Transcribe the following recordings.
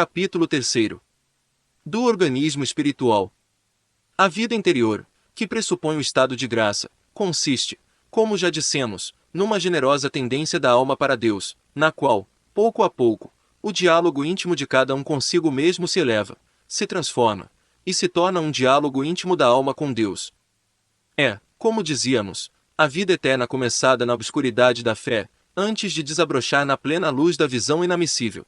Capítulo 3. Do organismo espiritual. A vida interior, que pressupõe o estado de graça, consiste, como já dissemos, numa generosa tendência da alma para Deus, na qual, pouco a pouco, o diálogo íntimo de cada um consigo mesmo se eleva, se transforma, e se torna um diálogo íntimo da alma com Deus. É, como dizíamos, a vida eterna começada na obscuridade da fé, antes de desabrochar na plena luz da visão inamissível.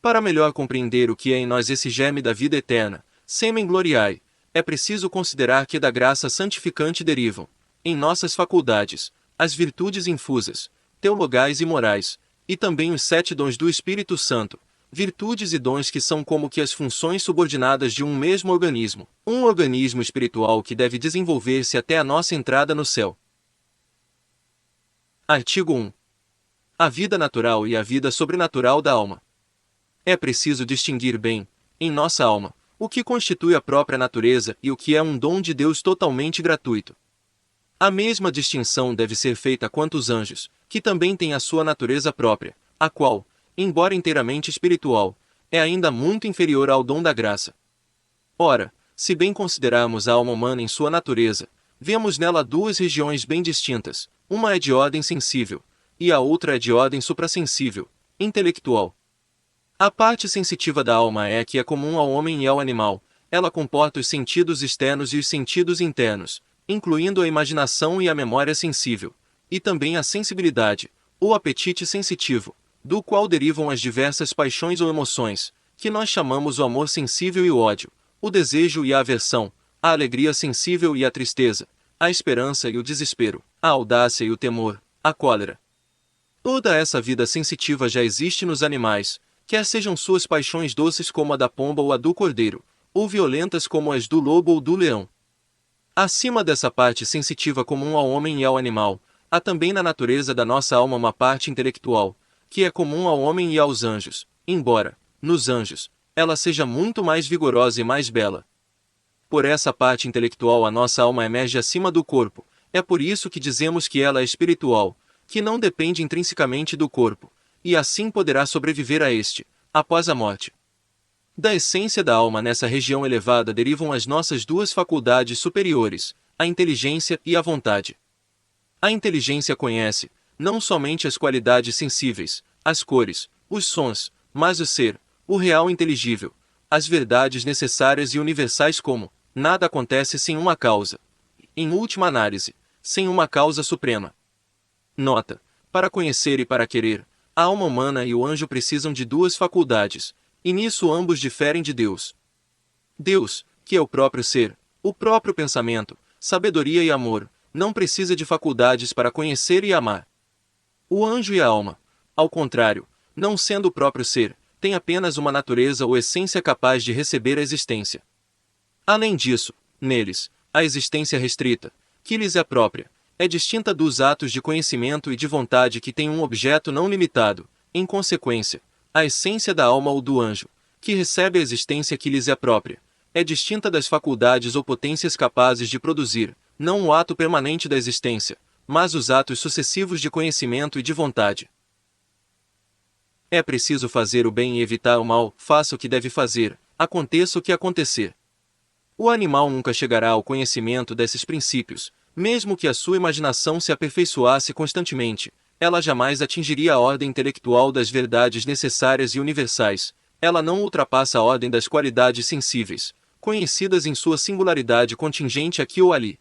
Para melhor compreender o que é em nós esse germe da vida eterna, semen gloriae, é preciso considerar que da graça santificante derivam, em nossas faculdades, as virtudes infusas, teologais e morais, e também os 7 dons do Espírito Santo, virtudes e dons que são como que as funções subordinadas de um mesmo organismo, um organismo espiritual que deve desenvolver-se até a nossa entrada no céu. Artigo 1. A vida natural e a vida sobrenatural da alma. É preciso distinguir bem, em nossa alma, o que constitui a própria natureza e o que é um dom de Deus totalmente gratuito. A mesma distinção deve ser feita quanto aos anjos, que também têm a sua natureza própria, a qual, embora inteiramente espiritual, é ainda muito inferior ao dom da graça. Ora, se bem considerarmos a alma humana em sua natureza, vemos nela duas regiões bem distintas, uma é de ordem sensível, e a outra é de ordem suprassensível, intelectual. A parte sensitiva da alma é a que é comum ao homem e ao animal, ela comporta os sentidos externos e os sentidos internos, incluindo a imaginação e a memória sensível, e também a sensibilidade, ou apetite sensitivo, do qual derivam as diversas paixões ou emoções, que nós chamamos o amor sensível e o ódio, o desejo e a aversão, a alegria sensível e a tristeza, a esperança e o desespero, a audácia e o temor, a cólera. Toda essa vida sensitiva já existe nos animais, quer sejam suas paixões doces como a da pomba ou a do cordeiro, ou violentas como as do lobo ou do leão. Acima dessa parte sensitiva comum ao homem e ao animal, há também na natureza da nossa alma uma parte intelectual, que é comum ao homem e aos anjos, embora, nos anjos, ela seja muito mais vigorosa e mais bela. Por essa parte intelectual a nossa alma emerge acima do corpo, é por isso que dizemos que ela é espiritual, que não depende intrinsecamente do corpo, e assim poderá sobreviver a este, após a morte. Da essência da alma nessa região elevada derivam as nossas duas faculdades superiores, a inteligência e a vontade. A inteligência conhece, não somente as qualidades sensíveis, as cores, os sons, mas o ser, o real inteligível, as verdades necessárias e universais como, nada acontece sem uma causa. Em última análise, sem uma causa suprema. Nota: para conhecer e para querer, a alma humana e o anjo precisam de duas faculdades, e nisso ambos diferem de Deus. Deus, que é o próprio ser, o próprio pensamento, sabedoria e amor, não precisa de faculdades para conhecer e amar. O anjo e a alma, ao contrário, não sendo o próprio ser, têm apenas uma natureza ou essência capaz de receber a existência. Além disso, neles, a existência restrita, que lhes é própria, é distinta dos atos de conhecimento e de vontade que têm um objeto não limitado. Em consequência, a essência da alma ou do anjo, que recebe a existência que lhes é própria, é distinta das faculdades ou potências capazes de produzir, não o ato permanente da existência, mas os atos sucessivos de conhecimento e de vontade. É preciso fazer o bem e evitar o mal, faça o que deve fazer, aconteça o que acontecer. O animal nunca chegará ao conhecimento desses princípios, mesmo que a sua imaginação se aperfeiçoasse constantemente, ela jamais atingiria a ordem intelectual das verdades necessárias e universais, ela não ultrapassa a ordem das qualidades sensíveis, conhecidas em sua singularidade contingente aqui ou ali.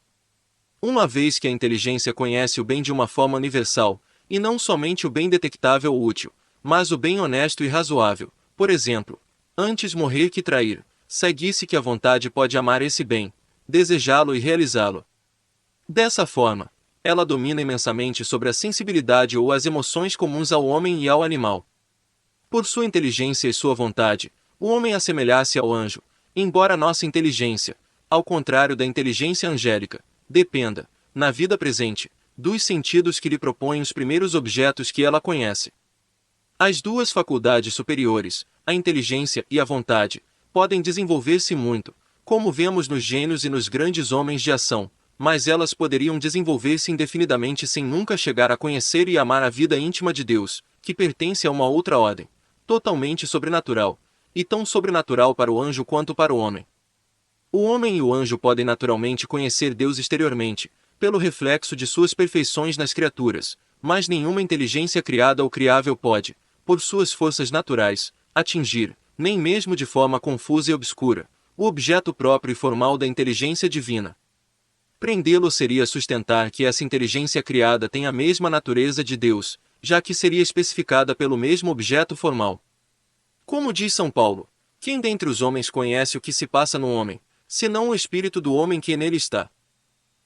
Uma vez que a inteligência conhece o bem de uma forma universal, e não somente o bem detectável ou útil, mas o bem honesto e razoável, por exemplo, antes morrer que trair, segue-se que a vontade pode amar esse bem, desejá-lo e realizá-lo. Dessa forma, ela domina imensamente sobre a sensibilidade ou as emoções comuns ao homem e ao animal. Por sua inteligência e sua vontade, o homem assemelha-se ao anjo, embora nossa inteligência, ao contrário da inteligência angélica, dependa, na vida presente, dos sentidos que lhe propõem os primeiros objetos que ela conhece. As duas faculdades superiores, a inteligência e a vontade, podem desenvolver-se muito, como vemos nos gênios e nos grandes homens de ação, mas elas poderiam desenvolver-se indefinidamente sem nunca chegar a conhecer e amar a vida íntima de Deus, que pertence a uma outra ordem, totalmente sobrenatural, e tão sobrenatural para o anjo quanto para o homem. O homem e o anjo podem naturalmente conhecer Deus exteriormente, pelo reflexo de suas perfeições nas criaturas, mas nenhuma inteligência criada ou criável pode, por suas forças naturais, atingir, nem mesmo de forma confusa e obscura, o objeto próprio e formal da inteligência divina. Prendê-lo seria sustentar que essa inteligência criada tem a mesma natureza de Deus, já que seria especificada pelo mesmo objeto formal. Como diz São Paulo, quem dentre os homens conhece o que se passa no homem, senão o espírito do homem que nele está?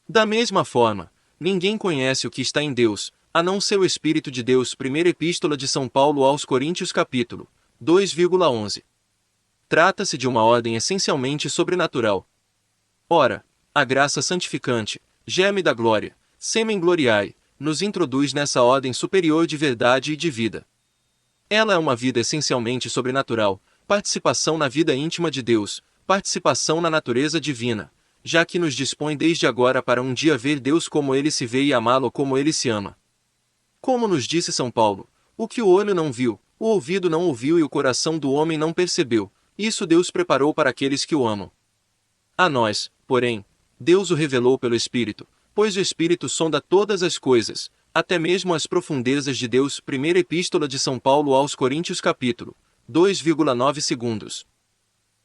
Da mesma forma, ninguém conhece o que está em Deus, a não ser o Espírito de Deus. Primeira Epístola de São Paulo aos Coríntios capítulo 2,11. Trata-se de uma ordem essencialmente sobrenatural. Ora, a graça santificante, germe da glória, semen gloriae, nos introduz nessa ordem superior de verdade e de vida. Ela é uma vida essencialmente sobrenatural, participação na vida íntima de Deus, participação na natureza divina, já que nos dispõe desde agora para um dia ver Deus como ele se vê e amá-lo como ele se ama. Como nos disse São Paulo, o que o olho não viu, o ouvido não ouviu e o coração do homem não percebeu, isso Deus preparou para aqueles que o amam. A nós, porém, Deus o revelou pelo Espírito, pois o Espírito sonda todas as coisas, até mesmo as profundezas de Deus. Primeira Epístola de São Paulo aos Coríntios capítulo 2,9 segundos.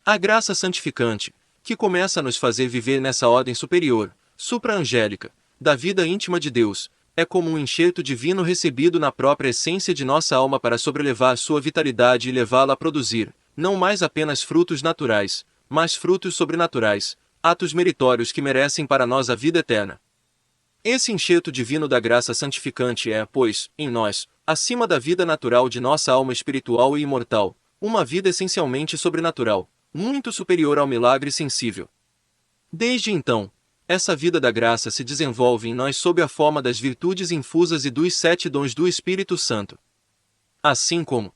A graça santificante, que começa a nos fazer viver nessa ordem superior, supra-angélica, da vida íntima de Deus, é como um enxerto divino recebido na própria essência de nossa alma para sobrelevar sua vitalidade e levá-la a produzir, não mais apenas frutos naturais, mas frutos sobrenaturais, atos meritórios que merecem para nós a vida eterna. Esse enxerto divino da graça santificante é, pois, em nós, acima da vida natural de nossa alma espiritual e imortal, uma vida essencialmente sobrenatural, muito superior ao milagre sensível. Desde então, essa vida da graça se desenvolve em nós sob a forma das virtudes infusas e dos 7 dons do Espírito Santo. Assim como,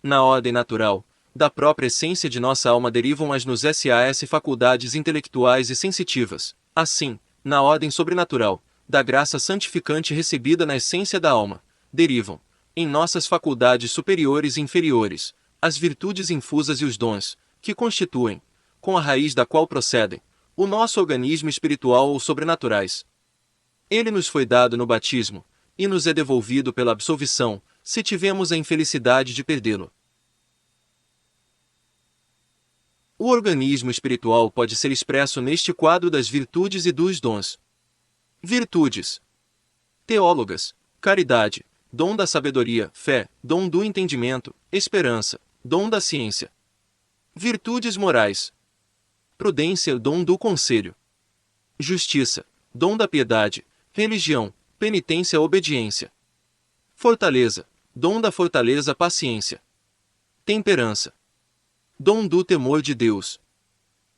na ordem natural, da própria essência de nossa alma derivam as nos SAS faculdades intelectuais e sensitivas, assim, na ordem sobrenatural, da graça santificante recebida na essência da alma, derivam, em nossas faculdades superiores e inferiores, as virtudes infusas e os dons, que constituem, com a raiz da qual procedem, o nosso organismo espiritual ou sobrenaturais. Ele nos foi dado no batismo, e nos é devolvido pela absolvição, se tivemos a infelicidade de perdê-lo. O organismo espiritual pode ser expresso neste quadro das virtudes e dos dons. Virtudes teólogas: caridade, dom da sabedoria, fé, dom do entendimento, esperança, dom da ciência. Virtudes morais: prudência, dom do conselho. Justiça, dom da piedade, religião, penitência, obediência. Fortaleza, dom da fortaleza, paciência. Temperança, dom do temor de Deus.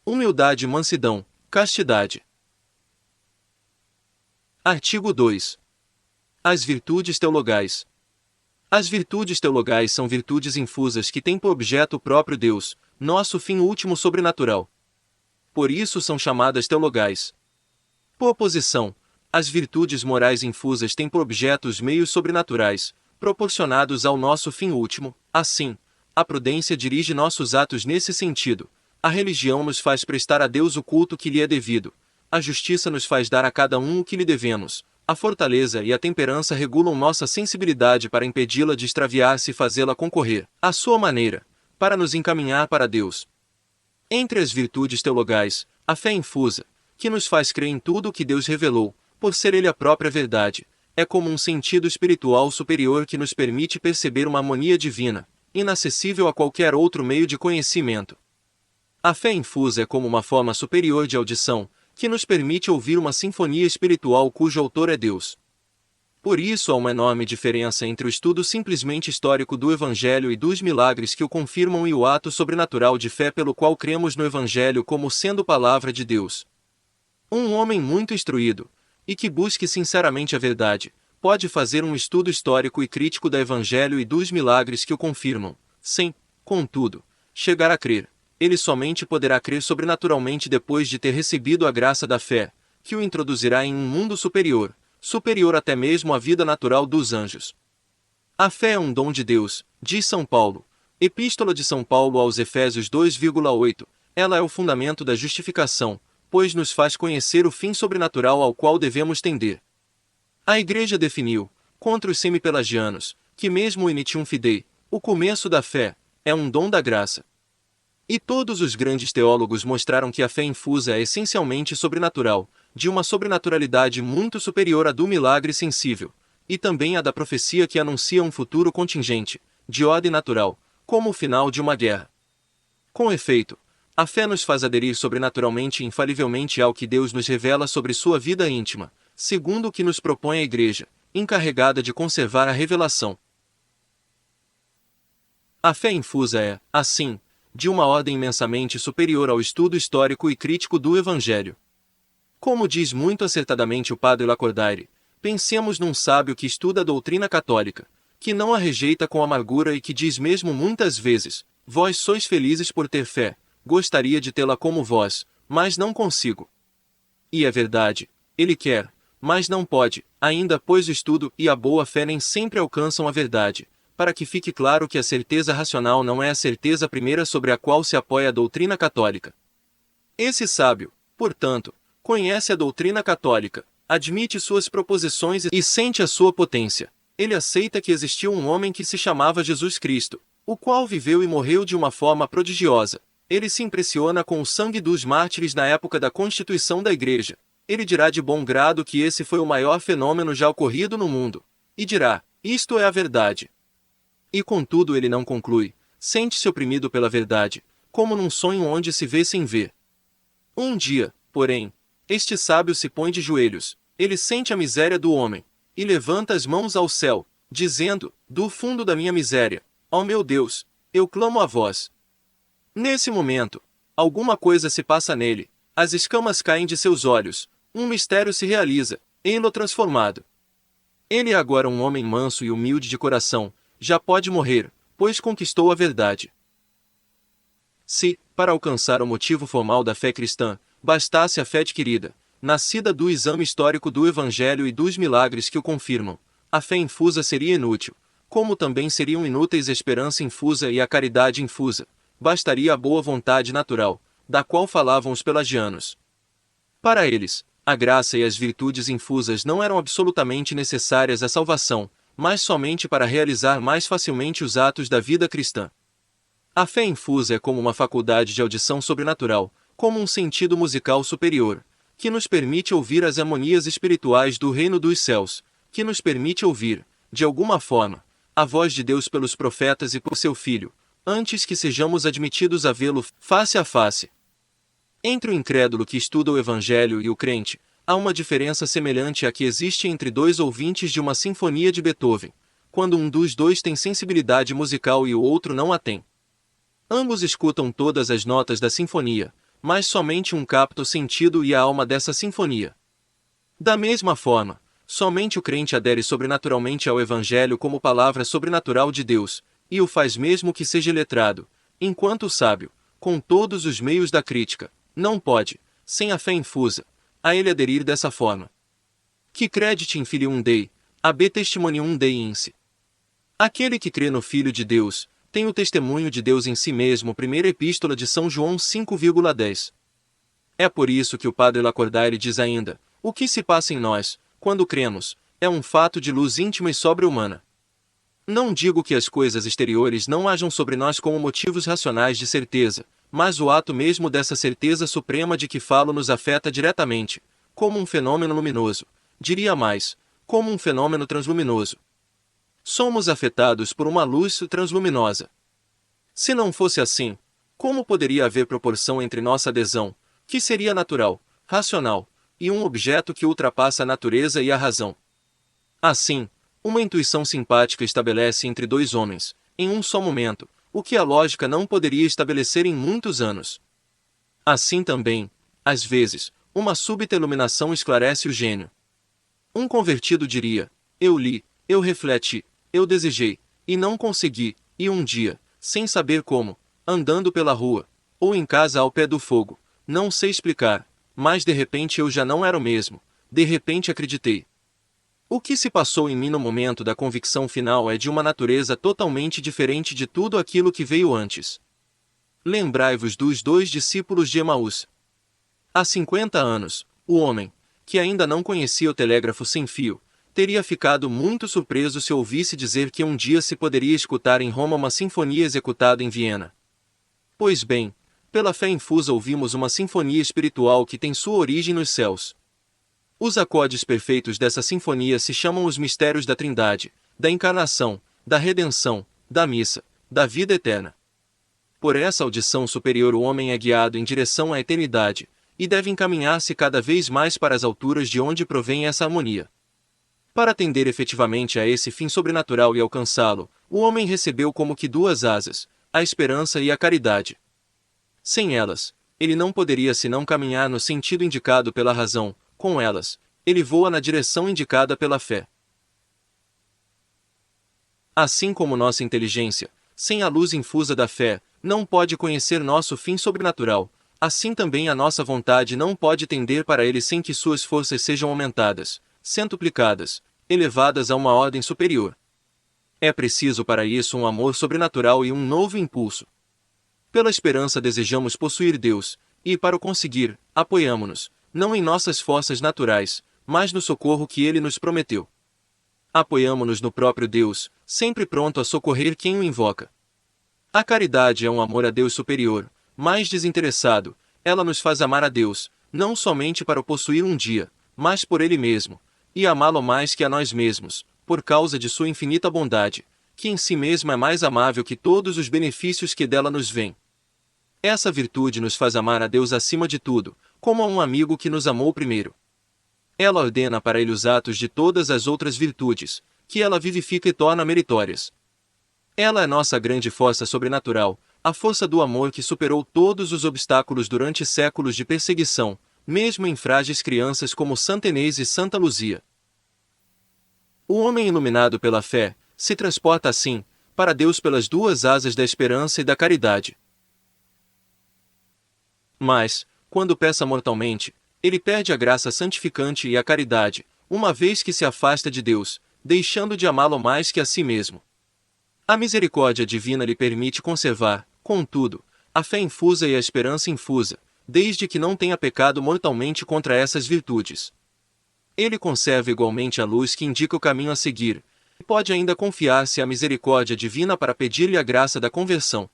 Humildade, mansidão, castidade. Artigo 2. As virtudes teologais. As virtudes teologais são virtudes infusas que têm por objeto o próprio Deus, nosso fim último sobrenatural. Por isso são chamadas teologais. Por oposição, as virtudes morais infusas têm por objeto os meios sobrenaturais, proporcionados ao nosso fim último. Assim, a prudência dirige nossos atos nesse sentido, a religião nos faz prestar a Deus o culto que lhe é devido, a justiça nos faz dar a cada um o que lhe devemos, a fortaleza e a temperança regulam nossa sensibilidade para impedi-la de extraviar-se e fazê-la concorrer, à sua maneira, para nos encaminhar para Deus. Entre as virtudes teologais, a fé infusa, que nos faz crer em tudo o que Deus revelou, por ser Ele a própria verdade, é como um sentido espiritual superior que nos permite perceber uma harmonia divina, inacessível a qualquer outro meio de conhecimento. A fé infusa é como uma forma superior de audição, que nos permite ouvir uma sinfonia espiritual cujo autor é Deus. Por isso há uma enorme diferença entre o estudo simplesmente histórico do Evangelho e dos milagres que o confirmam e o ato sobrenatural de fé pelo qual cremos no Evangelho como sendo palavra de Deus. Um homem muito instruído, e que busque sinceramente a verdade, pode fazer um estudo histórico e crítico do Evangelho e dos milagres que o confirmam, sem, contudo, chegar a crer. Ele somente poderá crer sobrenaturalmente depois de ter recebido a graça da fé, que o introduzirá em um mundo superior, superior até mesmo à vida natural dos anjos. A fé é um dom de Deus, diz São Paulo, Epístola de São Paulo aos Efésios 2,8. Ela é o fundamento da justificação, pois nos faz conhecer o fim sobrenatural ao qual devemos tender. A Igreja definiu, contra os semipelagianos, que mesmo o initium fidei, o começo da fé, é um dom da graça. E todos os grandes teólogos mostraram que a fé infusa é essencialmente sobrenatural, de uma sobrenaturalidade muito superior à do milagre sensível, e também à da profecia que anuncia um futuro contingente, de ordem natural, como o final de uma guerra. Com efeito, a fé nos faz aderir sobrenaturalmente e infalivelmente ao que Deus nos revela sobre sua vida íntima, segundo o que nos propõe a Igreja, encarregada de conservar a revelação. A fé infusa é, assim, de uma ordem imensamente superior ao estudo histórico e crítico do Evangelho. Como diz muito acertadamente o padre Lacordaire, pensemos num sábio que estuda a doutrina católica, que não a rejeita com amargura e que diz mesmo muitas vezes: vós sois felizes por ter fé, gostaria de tê-la como vós, mas não consigo. E é verdade, ele quer, mas não pode, ainda pois o estudo e a boa fé nem sempre alcançam a verdade, para que fique claro que a certeza racional não é a certeza primeira sobre a qual se apoia a doutrina católica. Esse sábio, portanto, conhece a doutrina católica, admite suas proposições e sente a sua potência. Ele aceita que existiu um homem que se chamava Jesus Cristo, o qual viveu e morreu de uma forma prodigiosa. Ele se impressiona com o sangue dos mártires na época da constituição da Igreja. Ele dirá de bom grado que esse foi o maior fenômeno já ocorrido no mundo. E dirá: isto é a verdade. E contudo ele não conclui, sente-se oprimido pela verdade, como num sonho onde se vê sem ver. Um dia, porém, este sábio se põe de joelhos, ele sente a miséria do homem, e levanta as mãos ao céu, dizendo: do fundo da minha miséria, ó meu Deus, eu clamo a vós. Nesse momento, alguma coisa se passa nele, as escamas caem de seus olhos, um mistério se realiza, ele-o transformado. Ele é agora um homem manso e humilde de coração, já pode morrer, pois conquistou a verdade. Se, para alcançar o motivo formal da fé cristã, bastasse a fé adquirida, nascida do exame histórico do Evangelho e dos milagres que o confirmam, a fé infusa seria inútil, como também seriam inúteis a esperança infusa e a caridade infusa. Bastaria a boa vontade natural, da qual falavam os pelagianos. Para eles, a graça e as virtudes infusas não eram absolutamente necessárias à salvação, mas somente para realizar mais facilmente os atos da vida cristã. A fé infusa é como uma faculdade de audição sobrenatural, como um sentido musical superior, que nos permite ouvir as harmonias espirituais do reino dos céus, que nos permite ouvir, de alguma forma, a voz de Deus pelos profetas e por seu Filho, antes que sejamos admitidos a vê-lo face a face. Entre o incrédulo que estuda o Evangelho e o crente, há uma diferença semelhante à que existe entre dois ouvintes de uma sinfonia de Beethoven, quando um dos dois tem sensibilidade musical e o outro não a tem. Ambos escutam todas as notas da sinfonia, mas somente um capta o sentido e a alma dessa sinfonia. Da mesma forma, somente o crente adere sobrenaturalmente ao Evangelho como palavra sobrenatural de Deus, e o faz mesmo que seja letrado, enquanto o sábio, com todos os meios da crítica, não pode, sem a fé infusa, a ele aderir dessa forma. Que credit in filium Dei, ab testimonium Dei in si. Aquele que crê no Filho de Deus, tem o testemunho de Deus em si mesmo. Primeira Epístola de São João 5,10. É por isso que o padre Lacordaire diz ainda: o que se passa em nós, quando cremos, é um fato de luz íntima e sobre-humana. Não digo que as coisas exteriores não hajam sobre nós como motivos racionais de certeza, mas o ato mesmo dessa certeza suprema de que falo nos afeta diretamente, como um fenômeno luminoso, diria mais, como um fenômeno transluminoso. Somos afetados por uma luz transluminosa. Se não fosse assim, como poderia haver proporção entre nossa adesão, que seria natural, racional, e um objeto que ultrapassa a natureza e a razão? Assim, uma intuição simpática estabelece entre dois homens, em um só momento, o que a lógica não poderia estabelecer em muitos anos. Assim também, às vezes, uma súbita iluminação esclarece o gênio. Um convertido diria: eu li, eu refleti, eu desejei, e não consegui, e um dia, sem saber como, andando pela rua, ou em casa ao pé do fogo, não sei explicar, mas de repente eu já não era o mesmo, de repente acreditei. O que se passou em mim no momento da convicção final é de uma natureza totalmente diferente de tudo aquilo que veio antes. Lembrai-vos dos 2 discípulos de Emaús. Há 50 anos, o homem, que ainda não conhecia o telégrafo sem fio, teria ficado muito surpreso se ouvisse dizer que um dia se poderia escutar em Roma uma sinfonia executada em Viena. Pois bem, pela fé infusa ouvimos uma sinfonia espiritual que tem sua origem nos céus. Os acordes perfeitos dessa sinfonia se chamam os mistérios da Trindade, da encarnação, da redenção, da missa, da vida eterna. Por essa audição superior o homem é guiado em direção à eternidade, e deve encaminhar-se cada vez mais para as alturas de onde provém essa harmonia. Para atender efetivamente a esse fim sobrenatural e alcançá-lo, o homem recebeu como que 2 asas, a esperança e a caridade. Sem elas, ele não poderia senão caminhar no sentido indicado pela razão, com elas, ele voa na direção indicada pela fé. Assim como nossa inteligência, sem a luz infusa da fé, não pode conhecer nosso fim sobrenatural, assim também a nossa vontade não pode tender para ele sem que suas forças sejam aumentadas, centuplicadas, elevadas a uma ordem superior. É preciso para isso um amor sobrenatural e um novo impulso. Pela esperança desejamos possuir Deus, e para o conseguir, apoiamo-nos, não em nossas forças naturais, mas no socorro que Ele nos prometeu. Apoiamo-nos no próprio Deus, sempre pronto a socorrer quem o invoca. A caridade é um amor a Deus superior, mais desinteressado, ela nos faz amar a Deus, não somente para o possuir um dia, mas por Ele mesmo, e amá-lo mais que a nós mesmos, por causa de sua infinita bondade, que em si mesma é mais amável que todos os benefícios que dela nos vêm. Essa virtude nos faz amar a Deus acima de tudo, como a um amigo que nos amou primeiro. Ela ordena para ele os atos de todas as outras virtudes, que ela vivifica e torna meritórias. Ela é nossa grande força sobrenatural, a força do amor que superou todos os obstáculos durante séculos de perseguição, mesmo em frágeis crianças como Santa Inês e Santa Luzia. O homem iluminado pela fé, se transporta assim, para Deus pelas 2 asas da esperança e da caridade. Mas, quando peca mortalmente, ele perde a graça santificante e a caridade, uma vez que se afasta de Deus, deixando de amá-lo mais que a si mesmo. A misericórdia divina lhe permite conservar, contudo, a fé infusa e a esperança infusa, desde que não tenha pecado mortalmente contra essas virtudes. Ele conserva igualmente a luz que indica o caminho a seguir, e pode ainda confiar-se à misericórdia divina para pedir-lhe a graça da conversão.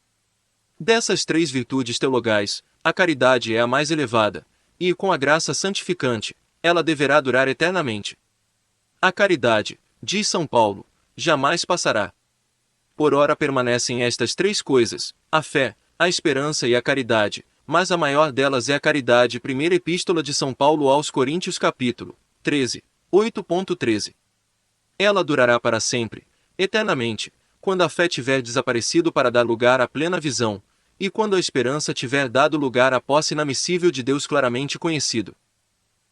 Dessas 3 virtudes teologais, a caridade é a mais elevada, e, com a graça santificante, ela deverá durar eternamente. A caridade, diz São Paulo, jamais passará. Por ora permanecem estas 3 coisas, a fé, a esperança e a caridade, mas a maior delas é a caridade. Primeira Epístola de São Paulo aos Coríntios capítulo 13, 8.13. Ela durará para sempre, eternamente, quando a fé tiver desaparecido para dar lugar à plena visão, e quando a esperança tiver dado lugar à posse inamissível de Deus claramente conhecido.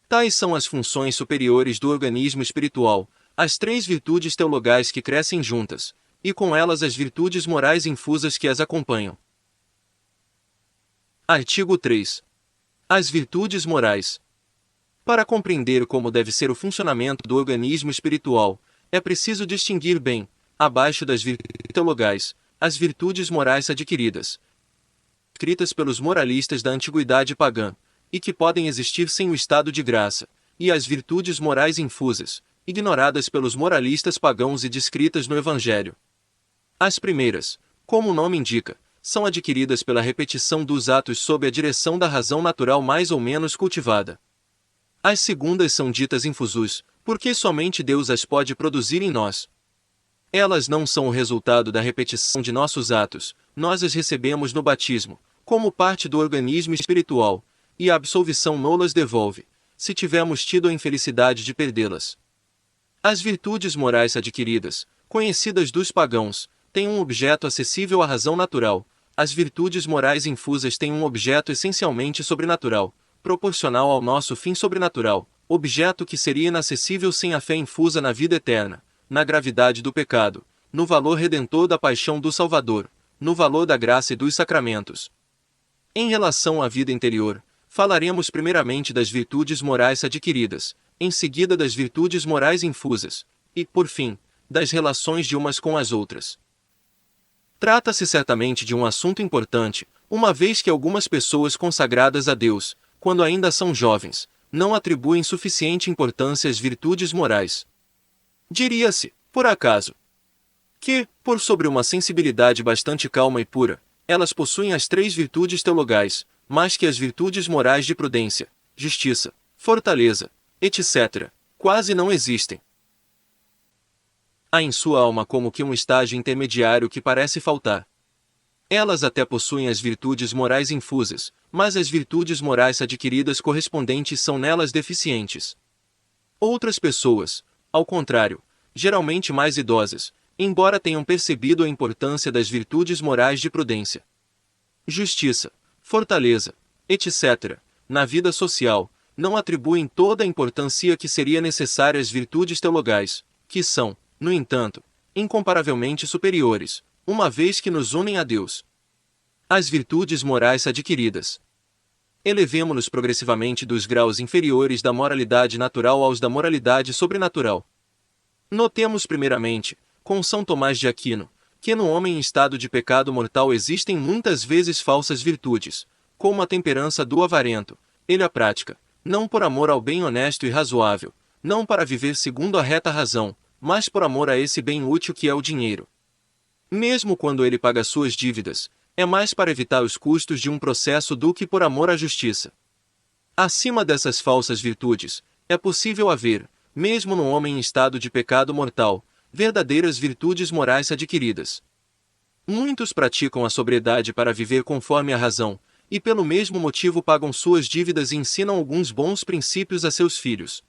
Tais são as funções superiores do organismo espiritual, as 3 virtudes teologais que crescem juntas, e com elas as virtudes morais infusas que as acompanham. Artigo 3. As virtudes morais. Para compreender como deve ser o funcionamento do organismo espiritual, é preciso distinguir bem, abaixo das virtudes teologais, as virtudes morais adquiridas, escritas pelos moralistas da antiguidade pagã, e que podem existir sem o estado de graça, e as virtudes morais infusas, ignoradas pelos moralistas pagãos e descritas no Evangelho. As primeiras, como o nome indica, são adquiridas pela repetição dos atos sob a direção da razão natural mais ou menos cultivada. As segundas são ditas infusus, porque somente Deus as pode produzir em nós. Elas não são o resultado da repetição de nossos atos, nós as recebemos no batismo, como parte do organismo espiritual, e a absolvição nolas devolve, se tivermos tido a infelicidade de perdê-las. As virtudes morais adquiridas, conhecidas dos pagãos, têm um objeto acessível à razão natural, as virtudes morais infusas têm um objeto essencialmente sobrenatural, proporcional ao nosso fim sobrenatural, objeto que seria inacessível sem a fé infusa na vida eterna, na gravidade do pecado, no valor redentor da paixão do Salvador, no valor da graça e dos sacramentos. Em relação à vida interior, Falaremos primeiramente das virtudes morais adquiridas, em seguida das virtudes morais infusas, e, por fim, das relações de umas com as outras. Trata-se certamente de um assunto importante, uma vez que algumas pessoas consagradas a Deus, quando ainda são jovens, não atribuem suficiente importância às virtudes morais. Diria-se, por acaso, que, por sobre uma sensibilidade bastante calma e pura, elas possuem as 3 virtudes teologais, mais que as virtudes morais de prudência, justiça, fortaleza, etc., quase não existem. Há em sua alma como que um estágio intermediário que parece faltar. Elas até possuem as virtudes morais infusas, mas as virtudes morais adquiridas correspondentes são nelas deficientes. Outras pessoas, ao contrário, geralmente mais idosas, embora tenham percebido a importância das virtudes morais de prudência, justiça, fortaleza, etc., na vida social, não atribuem toda a importância que seria necessária às virtudes teologais, que são, no entanto, incomparavelmente superiores, uma vez que nos unem a Deus. As virtudes morais adquiridas. Elevemo-nos progressivamente dos graus inferiores da moralidade natural aos da moralidade sobrenatural. Notemos primeiramente, com São Tomás de Aquino, que no homem em estado de pecado mortal existem muitas vezes falsas virtudes, como a temperança do avarento. Ele a pratica, não por amor ao bem honesto e razoável, não para viver segundo a reta razão, mas por amor a esse bem útil que é o dinheiro. Mesmo quando ele paga suas dívidas, é mais para evitar os custos de um processo do que por amor à justiça. Acima dessas falsas virtudes, é possível haver, mesmo no homem em estado de pecado mortal, verdadeiras virtudes morais adquiridas. Muitos praticam a sobriedade para viver conforme a razão, e pelo mesmo motivo pagam suas dívidas e ensinam alguns bons princípios a seus filhos.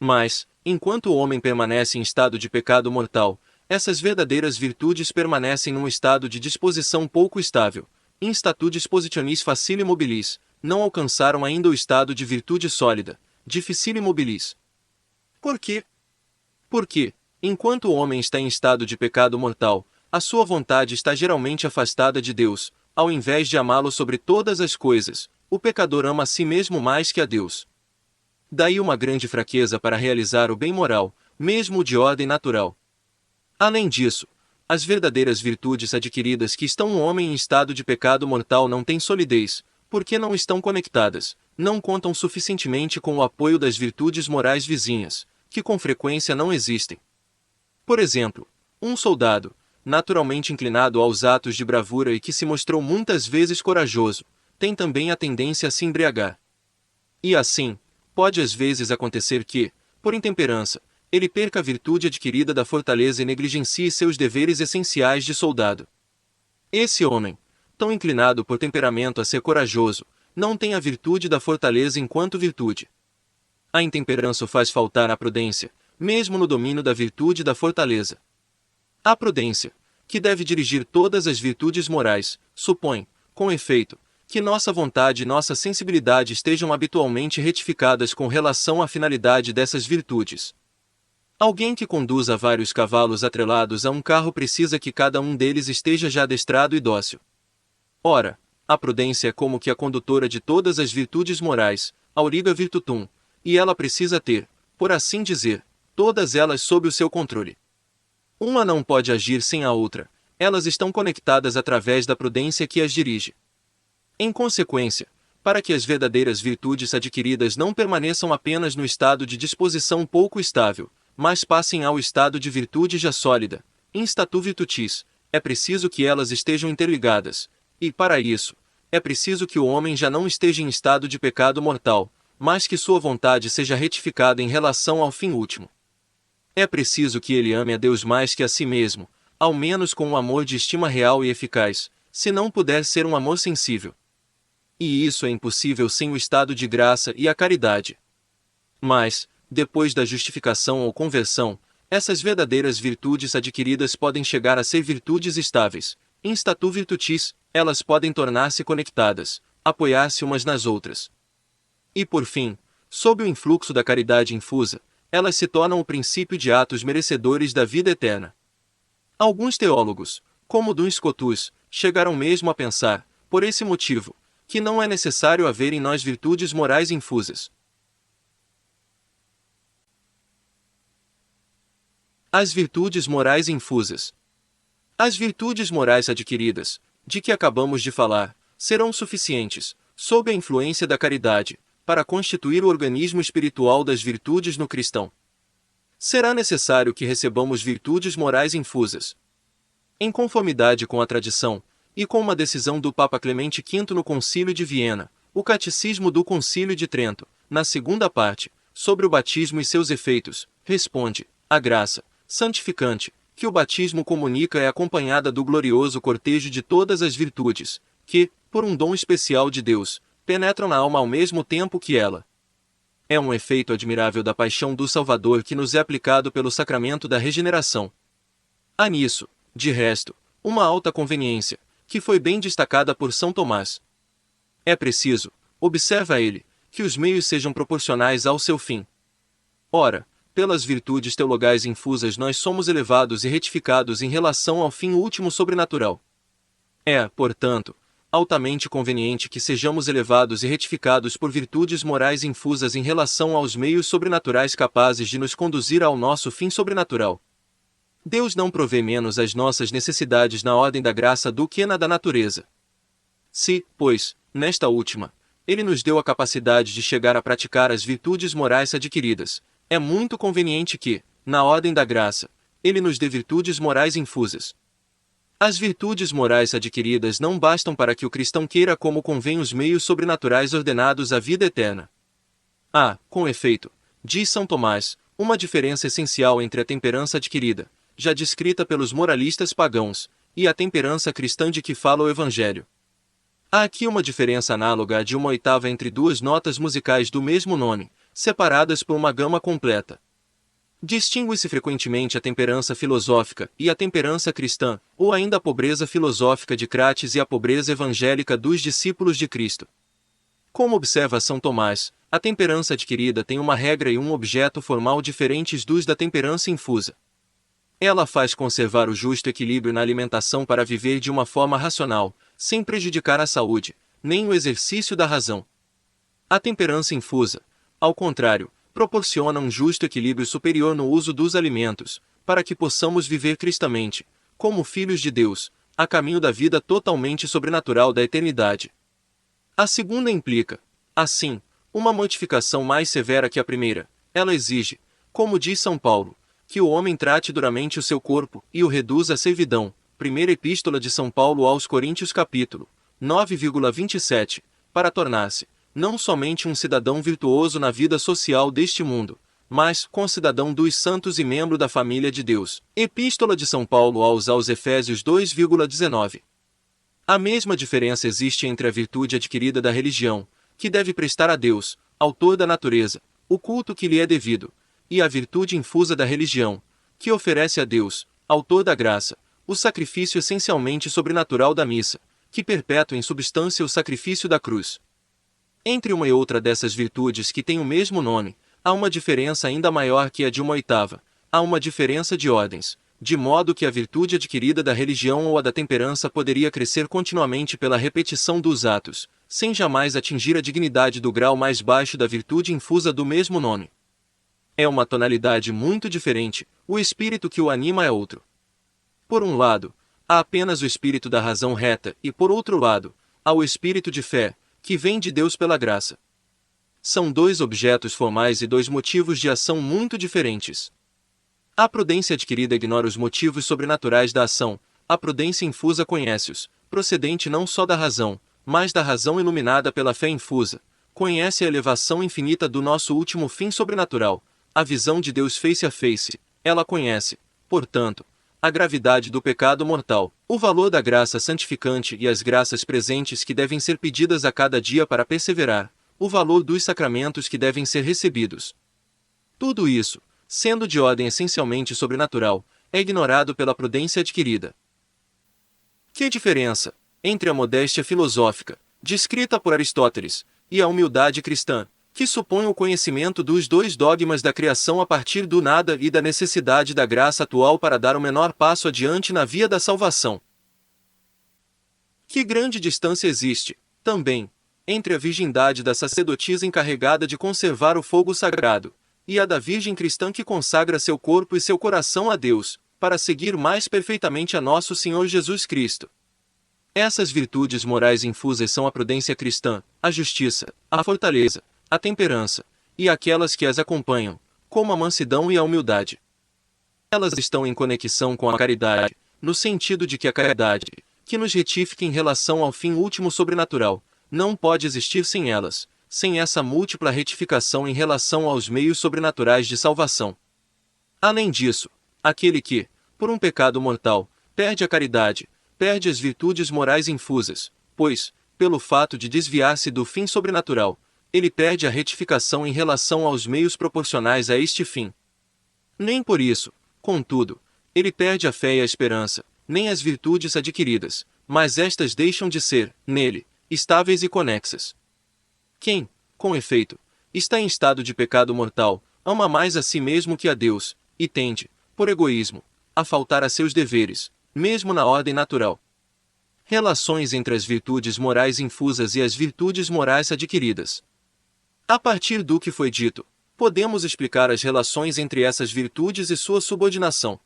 Mas, enquanto o homem permanece em estado de pecado mortal, essas verdadeiras virtudes permanecem num estado de disposição pouco estável, in statu dispositionis facile mobilis, não alcançaram ainda o estado de virtude sólida, difficile mobilis. Por quê? Porque, enquanto o homem está em estado de pecado mortal, a sua vontade está geralmente afastada de Deus. Ao invés de amá-lo sobre todas as coisas, o pecador ama a si mesmo mais que a Deus. Daí uma grande fraqueza para realizar o bem moral, mesmo o de ordem natural. Além disso, as verdadeiras virtudes adquiridas que estão no homem em estado de pecado mortal não têm solidez, porque não estão conectadas, não contam suficientemente com o apoio das virtudes morais vizinhas, que com frequência não existem. Por exemplo, um soldado, naturalmente inclinado aos atos de bravura e que se mostrou muitas vezes corajoso, tem também a tendência a se embriagar. E assim, pode às vezes acontecer que, por intemperança, ele perca a virtude adquirida da fortaleza e negligencie seus deveres essenciais de soldado. Esse homem, tão inclinado por temperamento a ser corajoso, não tem a virtude da fortaleza enquanto virtude. A intemperança faz faltar a prudência, mesmo no domínio da virtude da fortaleza. A prudência, que deve dirigir todas as virtudes morais, supõe, com efeito, que nossa vontade e nossa sensibilidade estejam habitualmente retificadas com relação à finalidade dessas virtudes. Alguém que conduza vários cavalos atrelados a um carro precisa que cada um deles esteja já adestrado e dócil. Ora, a prudência é como que a condutora de todas as virtudes morais, auriga virtutum, e ela precisa ter, por assim dizer, todas elas sob o seu controle. Uma não pode agir sem a outra, elas estão conectadas através da prudência que as dirige. Em consequência, para que as verdadeiras virtudes adquiridas não permaneçam apenas no estado de disposição pouco estável, mas passem ao estado de virtude já sólida, in statu virtutis, é preciso que elas estejam interligadas, e, para isso, é preciso que o homem já não esteja em estado de pecado mortal, mas que sua vontade seja retificada em relação ao fim último. É preciso que ele ame a Deus mais que a si mesmo, ao menos com um amor de estima real e eficaz, se não puder ser um amor sensível. E isso é impossível sem o estado de graça e a caridade. Mas, depois da justificação ou conversão, essas verdadeiras virtudes adquiridas podem chegar a ser virtudes estáveis, in statu virtutis, elas podem tornar-se conectadas, apoiar-se umas nas outras. E por fim, sob o influxo da caridade infusa, elas se tornam o princípio de atos merecedores da vida eterna. Alguns teólogos, como Duns Scotus, chegaram mesmo a pensar, por esse motivo, que não é necessário haver em nós virtudes morais infusas. As virtudes morais infusas. As virtudes morais adquiridas, de que acabamos de falar, serão suficientes, sob a influência da caridade, para constituir o organismo espiritual das virtudes no cristão. Será necessário que recebamos virtudes morais infusas. Em conformidade com a tradição, e com uma decisão do Papa Clemente V no Concílio de Viena, o Catecismo do Concílio de Trento, na segunda parte, sobre o batismo e seus efeitos, responde: a graça santificante, que o batismo comunica é acompanhada do glorioso cortejo de todas as virtudes, que, por um dom especial de Deus, penetram na alma ao mesmo tempo que ela. É um efeito admirável da paixão do Salvador que nos é aplicado pelo sacramento da regeneração. Há nisso, de resto, uma alta conveniência, que foi bem destacada por São Tomás. É preciso, observa ele, que os meios sejam proporcionais ao seu fim. Ora, pelas virtudes teologais infusas nós somos elevados e retificados em relação ao fim último sobrenatural. É, portanto, altamente conveniente que sejamos elevados e retificados por virtudes morais infusas em relação aos meios sobrenaturais capazes de nos conduzir ao nosso fim sobrenatural. Deus não provê menos as nossas necessidades na ordem da graça do que na da natureza. Se, pois, nesta última, Ele nos deu a capacidade de chegar a praticar as virtudes morais adquiridas, é muito conveniente que, na ordem da graça, Ele nos dê virtudes morais infusas. As virtudes morais adquiridas não bastam para que o cristão queira como convém os meios sobrenaturais ordenados à vida eterna. Há, com efeito, diz São Tomás, uma diferença essencial entre a temperança adquirida, já descrita pelos moralistas pagãos, e a temperança cristã de que fala o Evangelho. Há aqui uma diferença análoga à de uma oitava entre duas notas musicais do mesmo nome, separadas por uma gama completa. Distingue-se frequentemente a temperança filosófica e a temperança cristã, ou ainda a pobreza filosófica de Crates e a pobreza evangélica dos discípulos de Cristo. Como observa São Tomás, a temperança adquirida tem uma regra e um objeto formal diferentes dos da temperança infusa. Ela faz conservar o justo equilíbrio na alimentação para viver de uma forma racional, sem prejudicar a saúde, nem o exercício da razão. A temperança infusa, ao contrário, proporciona um justo equilíbrio superior no uso dos alimentos, para que possamos viver cristamente, como filhos de Deus, a caminho da vida totalmente sobrenatural da eternidade. A segunda implica, assim, uma mortificação mais severa que a primeira. Ela exige, como diz São Paulo, que o homem trate duramente o seu corpo e o reduza à servidão. Primeira Epístola de São Paulo aos Coríntios capítulo 9,27, para tornar-se, não somente um cidadão virtuoso na vida social deste mundo, mas concidadão dos santos e membro da família de Deus. Epístola de São Paulo aos Efésios 2,19. A mesma diferença existe entre a virtude adquirida da religião, que deve prestar a Deus, autor da natureza, o culto que lhe é devido, e a virtude infusa da religião, que oferece a Deus, autor da graça, o sacrifício essencialmente sobrenatural da missa, que perpetua em substância o sacrifício da cruz. Entre uma e outra dessas virtudes que têm o mesmo nome, há uma diferença ainda maior que a de uma oitava, há uma diferença de ordens, de modo que a virtude adquirida da religião ou a da temperança poderia crescer continuamente pela repetição dos atos, sem jamais atingir a dignidade do grau mais baixo da virtude infusa do mesmo nome. É uma tonalidade muito diferente, o espírito que o anima é outro. Por um lado, há apenas o espírito da razão reta e, por outro lado, há o espírito de fé, que vem de Deus pela graça. São dois objetos formais e dois motivos de ação muito diferentes. A prudência adquirida ignora os motivos sobrenaturais da ação, a prudência infusa conhece-os, procedente não só da razão, mas da razão iluminada pela fé infusa, conhece a elevação infinita do nosso último fim sobrenatural, a visão de Deus face a face, ela conhece, portanto, a gravidade do pecado mortal, o valor da graça santificante e as graças presentes que devem ser pedidas a cada dia para perseverar, o valor dos sacramentos que devem ser recebidos. Tudo isso, sendo de ordem essencialmente sobrenatural, é ignorado pela prudência adquirida. Que diferença entre a modéstia filosófica, descrita por Aristóteles, e a humildade cristã, que supõe o conhecimento dos dois dogmas da criação a partir do nada e da necessidade da graça atual para dar o menor passo adiante na via da salvação. Que grande distância existe, também, entre a virgindade da sacerdotisa encarregada de conservar o fogo sagrado, e a da virgem cristã que consagra seu corpo e seu coração a Deus, para seguir mais perfeitamente a nosso Senhor Jesus Cristo. Essas virtudes morais infusas são a prudência cristã, a justiça, a fortaleza, a temperança, e aquelas que as acompanham, como a mansidão e a humildade. Elas estão em conexão com a caridade, no sentido de que a caridade, que nos retifica em relação ao fim último sobrenatural, não pode existir sem elas, sem essa múltipla retificação em relação aos meios sobrenaturais de salvação. Além disso, aquele que, por um pecado mortal, perde a caridade, perde as virtudes morais infusas, pois, pelo fato de desviar-se do fim sobrenatural, ele perde a retificação em relação aos meios proporcionais a este fim. Nem por isso, contudo, ele perde a fé e a esperança, nem as virtudes adquiridas, mas estas deixam de ser, nele, estáveis e conexas. Quem, com efeito, está em estado de pecado mortal, ama mais a si mesmo que a Deus, e tende, por egoísmo, a faltar a seus deveres, mesmo na ordem natural. Relações entre as virtudes morais infusas e as virtudes morais adquiridas. A partir do que foi dito, podemos explicar as relações entre essas virtudes e sua subordinação.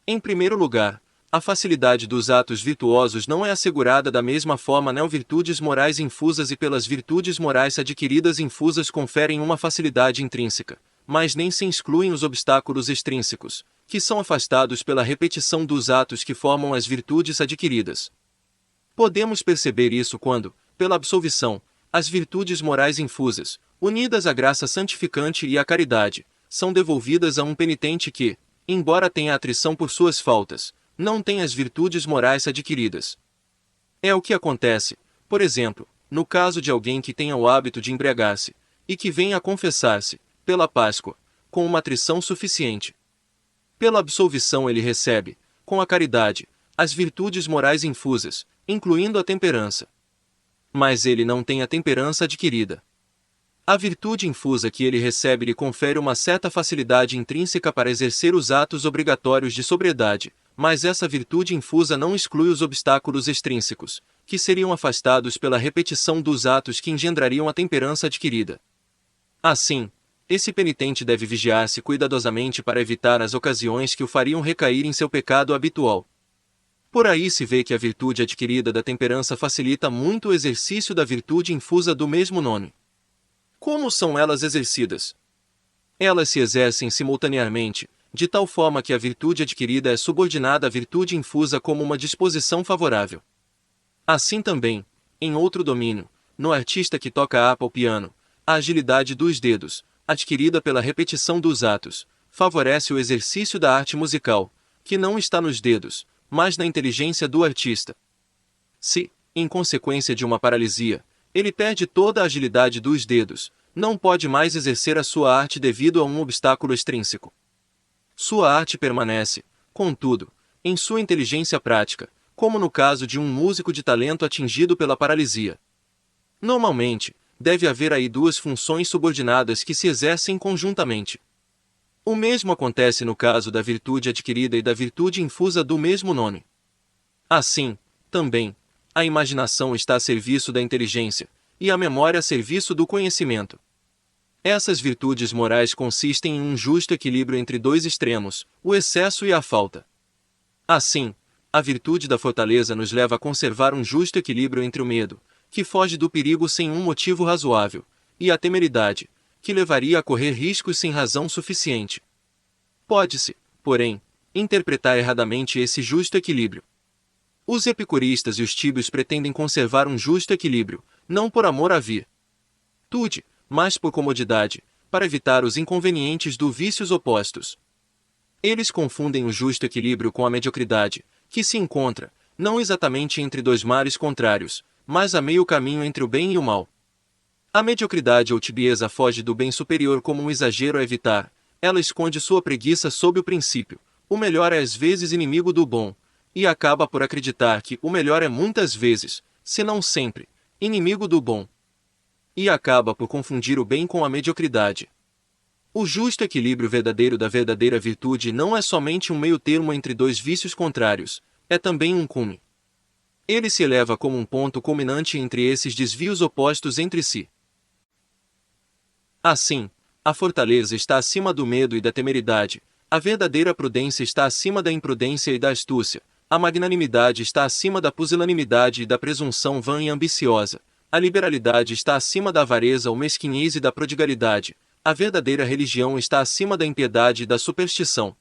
Em primeiro lugar, a facilidade dos atos virtuosos não é assegurada da mesma forma nas virtudes morais infusas e pelas virtudes morais adquiridas infusas conferem uma facilidade intrínseca, mas nem se excluem os obstáculos extrínsecos, que são afastados pela repetição dos atos que formam as virtudes adquiridas. Podemos perceber isso quando, pela absolvição, as virtudes morais infusas, unidas à graça santificante e à caridade, são devolvidas a um penitente que, embora tenha atrição por suas faltas, não tem as virtudes morais adquiridas. É o que acontece, por exemplo, no caso de alguém que tenha o hábito de embriagar-se, e que venha a confessar-se, pela Páscoa, com uma atrição suficiente. Pela absolvição ele recebe, com a caridade, as virtudes morais infusas, incluindo a temperança. Mas ele não tem a temperança adquirida. A virtude infusa que ele recebe lhe confere uma certa facilidade intrínseca para exercer os atos obrigatórios de sobriedade, mas essa virtude infusa não exclui os obstáculos extrínsecos, que seriam afastados pela repetição dos atos que engendrariam a temperança adquirida. Assim, esse penitente deve vigiar-se cuidadosamente para evitar as ocasiões que o fariam recair em seu pecado habitual. Por aí se vê que a virtude adquirida da temperança facilita muito o exercício da virtude infusa do mesmo nome. Como são elas exercidas? Elas se exercem simultaneamente, de tal forma que a virtude adquirida é subordinada à virtude infusa como uma disposição favorável. Assim também, em outro domínio, no artista que toca harpa ou piano, a agilidade dos dedos, adquirida pela repetição dos atos, favorece o exercício da arte musical, que não está nos dedos, mas na inteligência do artista. Se, em consequência de uma paralisia, ele perde toda a agilidade dos dedos, não pode mais exercer a sua arte devido a um obstáculo extrínseco. Sua arte permanece, contudo, em sua inteligência prática, como no caso de um músico de talento atingido pela paralisia. Normalmente, deve haver aí duas funções subordinadas que se exercem conjuntamente. O mesmo acontece no caso da virtude adquirida e da virtude infusa do mesmo nome. Assim, também, a imaginação está a serviço da inteligência, e a memória a serviço do conhecimento. Essas virtudes morais consistem em um justo equilíbrio entre dois extremos, o excesso e a falta. Assim, a virtude da fortaleza nos leva a conservar um justo equilíbrio entre o medo, que foge do perigo sem um motivo razoável, e a temeridade, que levaria a correr riscos sem razão suficiente. Pode-se, porém, interpretar erradamente esse justo equilíbrio. Os epicuristas e os tíbios pretendem conservar um justo equilíbrio, não por amor à virtude, mas por comodidade, para evitar os inconvenientes dos vícios opostos. Eles confundem o justo equilíbrio com a mediocridade, que se encontra, não exatamente entre dois mares contrários, mas a meio caminho entre o bem e o mal. A mediocridade ou tibieza foge do bem superior como um exagero a evitar, ela esconde sua preguiça sob o princípio, o melhor é às vezes inimigo do bom, e acaba por acreditar que o melhor é muitas vezes, se não sempre, inimigo do bom. E acaba por confundir o bem com a mediocridade. O justo equilíbrio verdadeiro da verdadeira virtude não é somente um meio termo entre dois vícios contrários, é também um cume. Ele se eleva como um ponto culminante entre esses desvios opostos entre si. Assim, a fortaleza está acima do medo e da temeridade, a verdadeira prudência está acima da imprudência e da astúcia, a magnanimidade está acima da pusilanimidade e da presunção vã e ambiciosa, a liberalidade está acima da avareza ou mesquinhez e da prodigalidade, a verdadeira religião está acima da impiedade e da superstição.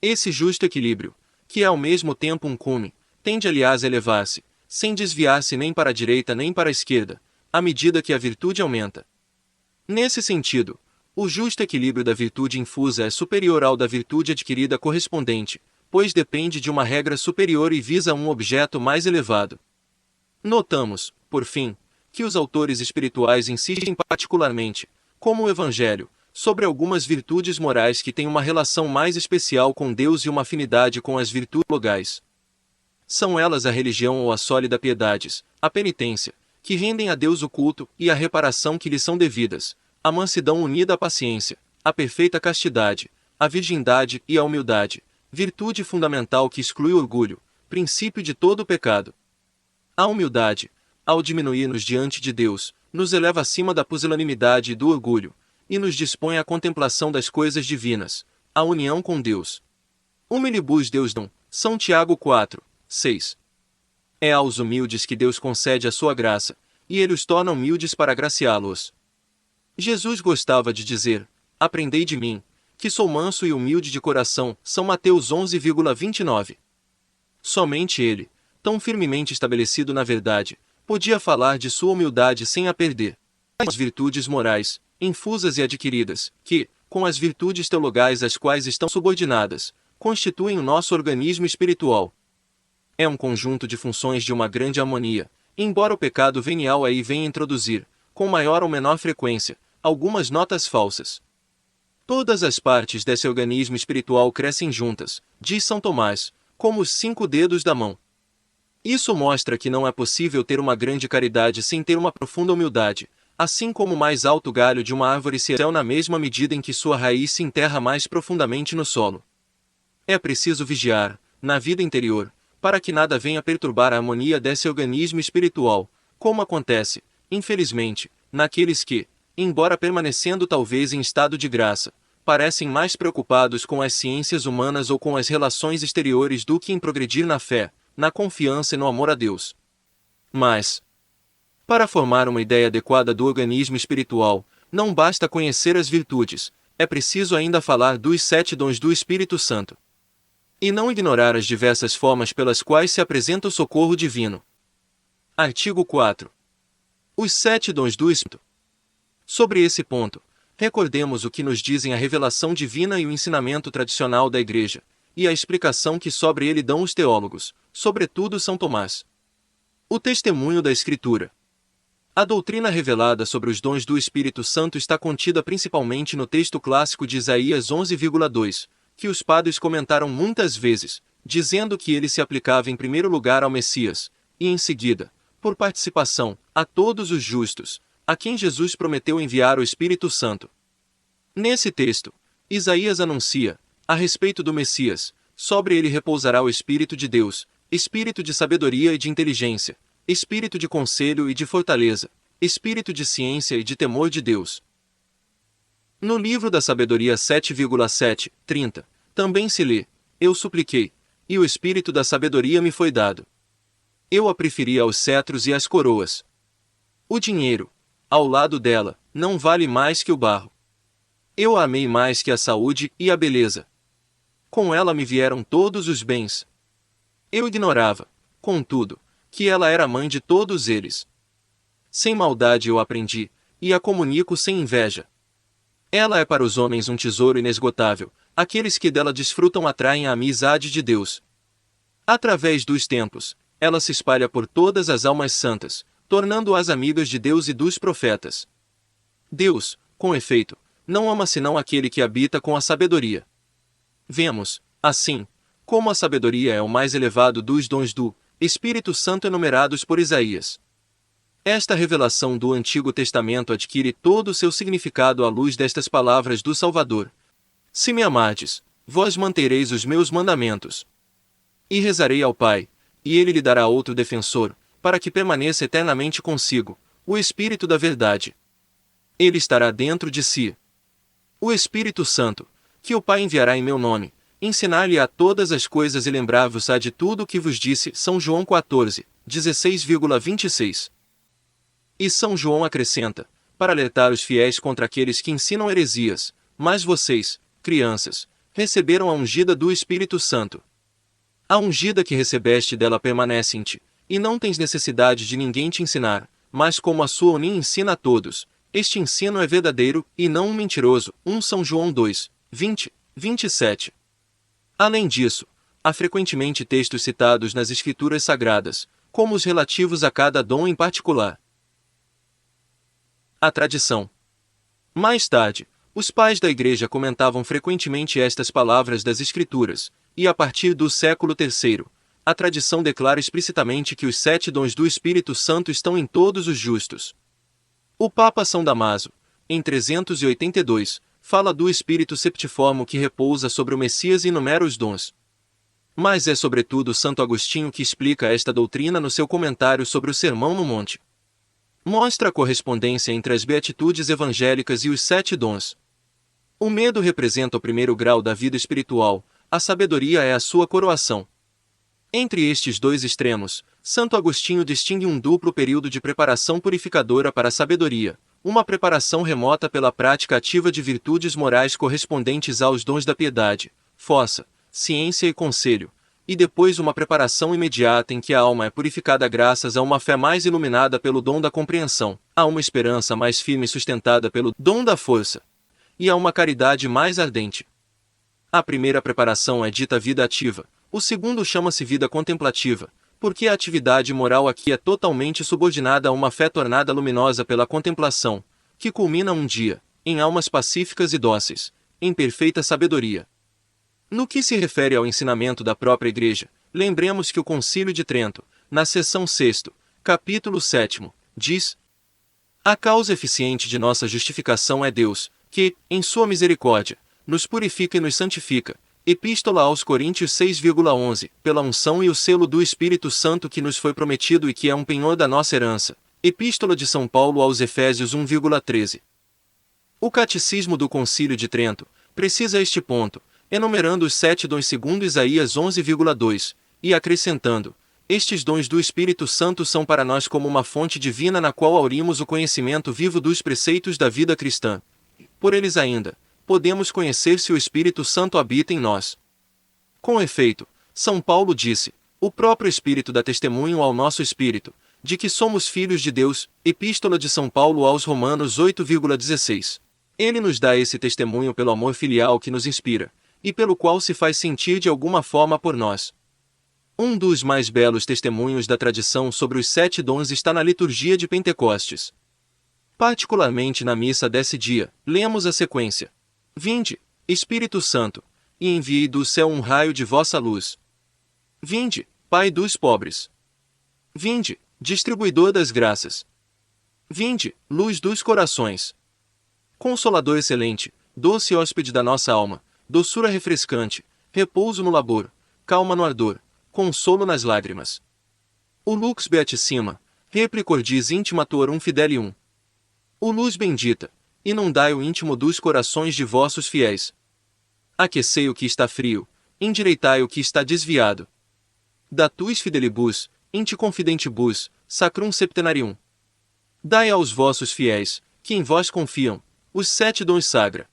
Esse justo equilíbrio, que é ao mesmo tempo um cume, tende aliás a elevar-se, sem desviar-se nem para a direita nem para a esquerda, à medida que a virtude aumenta. Nesse sentido, o justo equilíbrio da virtude infusa é superior ao da virtude adquirida correspondente, pois depende de uma regra superior e visa um objeto mais elevado. Notamos, por fim, que os autores espirituais insistem particularmente, como o Evangelho, sobre algumas virtudes morais que têm uma relação mais especial com Deus e uma afinidade com as virtudes logais. São elas a religião ou a sólida piedades, a penitência, que rendem a Deus o culto e a reparação que lhe são devidas, a mansidão unida à paciência, a perfeita castidade, a virgindade e a humildade, virtude fundamental que exclui o orgulho, princípio de todo o pecado. A humildade, ao diminuir-nos diante de Deus, nos eleva acima da pusilanimidade e do orgulho, e nos dispõe à contemplação das coisas divinas, à união com Deus. Humilibus Deus dom, São Tiago 4, 6. É aos humildes que Deus concede a sua graça, e Ele os torna humildes para agraciá-los. Jesus gostava de dizer, aprendei de mim, que sou manso e humilde de coração, São Mateus 11,29. Somente Ele, tão firmemente estabelecido na verdade, podia falar de sua humildade sem a perder. As virtudes morais, infusas e adquiridas, que, com as virtudes teologais às quais estão subordinadas, constituem o nosso organismo espiritual. É um conjunto de funções de uma grande harmonia, embora o pecado venial aí venha introduzir, com maior ou menor frequência, algumas notas falsas. Todas as partes desse organismo espiritual crescem juntas, diz São Tomás, como os 5 dedos da mão. Isso mostra que não é possível ter uma grande caridade sem ter uma profunda humildade, assim como o mais alto galho de uma árvore se ergue na mesma medida em que sua raiz se enterra mais profundamente no solo. É preciso vigiar, na vida interior, para que nada venha perturbar a harmonia desse organismo espiritual, como acontece, infelizmente, naqueles que, embora permanecendo talvez em estado de graça, parecem mais preocupados com as ciências humanas ou com as relações exteriores do que em progredir na fé, na confiança e no amor a Deus. Mas, para formar uma ideia adequada do organismo espiritual, não basta conhecer as virtudes, é preciso ainda falar dos 7 dons do Espírito Santo. E não ignorar as diversas formas pelas quais se apresenta o socorro divino. Artigo 4. Os 7 dons do Espírito. Sobre esse ponto, recordemos o que nos dizem a revelação divina e o ensinamento tradicional da Igreja, e a explicação que sobre ele dão os teólogos, sobretudo São Tomás. O testemunho da Escritura. A doutrina revelada sobre os dons do Espírito Santo está contida principalmente no texto clássico de Isaías 11,2, que os padres comentaram muitas vezes, dizendo que ele se aplicava em primeiro lugar ao Messias, e em seguida, por participação, a todos os justos, a quem Jesus prometeu enviar o Espírito Santo. Nesse texto, Isaías anuncia, a respeito do Messias, sobre ele repousará o Espírito de Deus, Espírito de sabedoria e de inteligência, Espírito de conselho e de fortaleza, Espírito de ciência e de temor de Deus. No livro da Sabedoria 7,7, 30, também se lê, eu supliquei, e o Espírito da sabedoria me foi dado. Eu a preferi aos cetros e às coroas. O dinheiro, ao lado dela, não vale mais que o barro. Eu a amei mais que a saúde e a beleza. Com ela me vieram todos os bens. Eu ignorava, contudo, que ela era mãe de todos eles. Sem maldade eu aprendi, e a comunico sem inveja. Ela é para os homens um tesouro inesgotável, aqueles que dela desfrutam atraem a amizade de Deus. Através dos tempos, ela se espalha por todas as almas santas, tornando-as amigas de Deus e dos profetas. Deus, com efeito, não ama senão aquele que habita com a sabedoria. Vemos, assim, como a sabedoria é o mais elevado dos dons do Espírito Santo enumerados por Isaías. Esta revelação do Antigo Testamento adquire todo o seu significado à luz destas palavras do Salvador. Se me amardes, vós mantereis os meus mandamentos. E rezarei ao Pai, e ele lhe dará outro defensor, para que permaneça eternamente consigo, o Espírito da verdade. Ele estará dentro de si. O Espírito Santo, que o Pai enviará em meu nome, ensinar-lhe-á todas as coisas e lembrar-vos-á de tudo o que vos disse. São João 14, 16,26. E São João acrescenta, para alertar os fiéis contra aqueles que ensinam heresias: mas vocês, crianças, receberam a ungida do Espírito Santo. A ungida que recebeste dela permanece em ti, e não tens necessidade de ninguém te ensinar, mas como a sua unim ensina a todos, este ensino é verdadeiro, e não um mentiroso. 1 São João 2, 20, 27. Além disso, há frequentemente textos citados nas Escrituras Sagradas, como os relativos a cada dom em particular. A tradição. Mais tarde, os pais da Igreja comentavam frequentemente estas palavras das Escrituras, e a partir do século III, a tradição declara explicitamente que os 7 dons do Espírito Santo estão em todos os justos. O Papa São Damaso, em 382, fala do Espírito Septiforme que repousa sobre o Messias e enumera os dons. Mas é sobretudo Santo Agostinho que explica esta doutrina no seu comentário sobre o Sermão no Monte. Mostra a correspondência entre as beatitudes evangélicas e os 7 dons. O medo representa o primeiro grau da vida espiritual, a sabedoria é a sua coroação. Entre estes dois extremos, Santo Agostinho distingue um duplo período de preparação purificadora para a sabedoria, uma preparação remota pela prática ativa de virtudes morais correspondentes aos dons da piedade, força, ciência e conselho, e depois uma preparação imediata em que a alma é purificada graças a uma fé mais iluminada pelo dom da compreensão, a uma esperança mais firme sustentada pelo dom da força, e a uma caridade mais ardente. A primeira preparação é dita vida ativa, o segundo chama-se vida contemplativa, porque a atividade moral aqui é totalmente subordinada a uma fé tornada luminosa pela contemplação, que culmina um dia, em almas pacíficas e dóceis, em perfeita sabedoria. No que se refere ao ensinamento da própria Igreja, lembremos que o Concílio de Trento, na seção 6º, capítulo 7º, diz: a causa eficiente de nossa justificação é Deus, que, em sua misericórdia, nos purifica e nos santifica. Epístola aos Coríntios 6,11, pela unção e o selo do Espírito Santo que nos foi prometido e que é um penhor da nossa herança. Epístola de São Paulo aos Efésios 1,13. O Catecismo do Concílio de Trento precisa este ponto, enumerando os 7 dons segundo Isaías 11,2, e acrescentando: estes dons do Espírito Santo são para nós como uma fonte divina na qual aurimos o conhecimento vivo dos preceitos da vida cristã. Por eles ainda podemos conhecer se o Espírito Santo habita em nós. Com efeito, São Paulo disse: o próprio Espírito dá testemunho ao nosso espírito, de que somos filhos de Deus. Epístola de São Paulo aos Romanos 8,16. Ele nos dá esse testemunho pelo amor filial que nos inspira, e pelo qual se faz sentir de alguma forma por nós. Um dos mais belos testemunhos da tradição sobre os 7 dons está na liturgia de Pentecostes. Particularmente na missa desse dia, lemos a sequência: vinde, Espírito Santo, e enviei do céu um raio de vossa luz. Vinde, Pai dos pobres. Vinde, distribuidor das graças. Vinde, luz dos corações. Consolador excelente, doce hóspede da nossa alma, doçura refrescante, repouso no labor, calma no ardor, consolo nas lágrimas. O lux beatissima, replicordis intimator fidelium. O luz bendita, inundai o íntimo dos corações de vossos fiéis. Aquecei o que está frio, endireitai o que está desviado. Datuis fidelibus, inti confidentibus, sacrum septenarium. Dai aos vossos fiéis, que em vós confiam, os 7 dons sagra.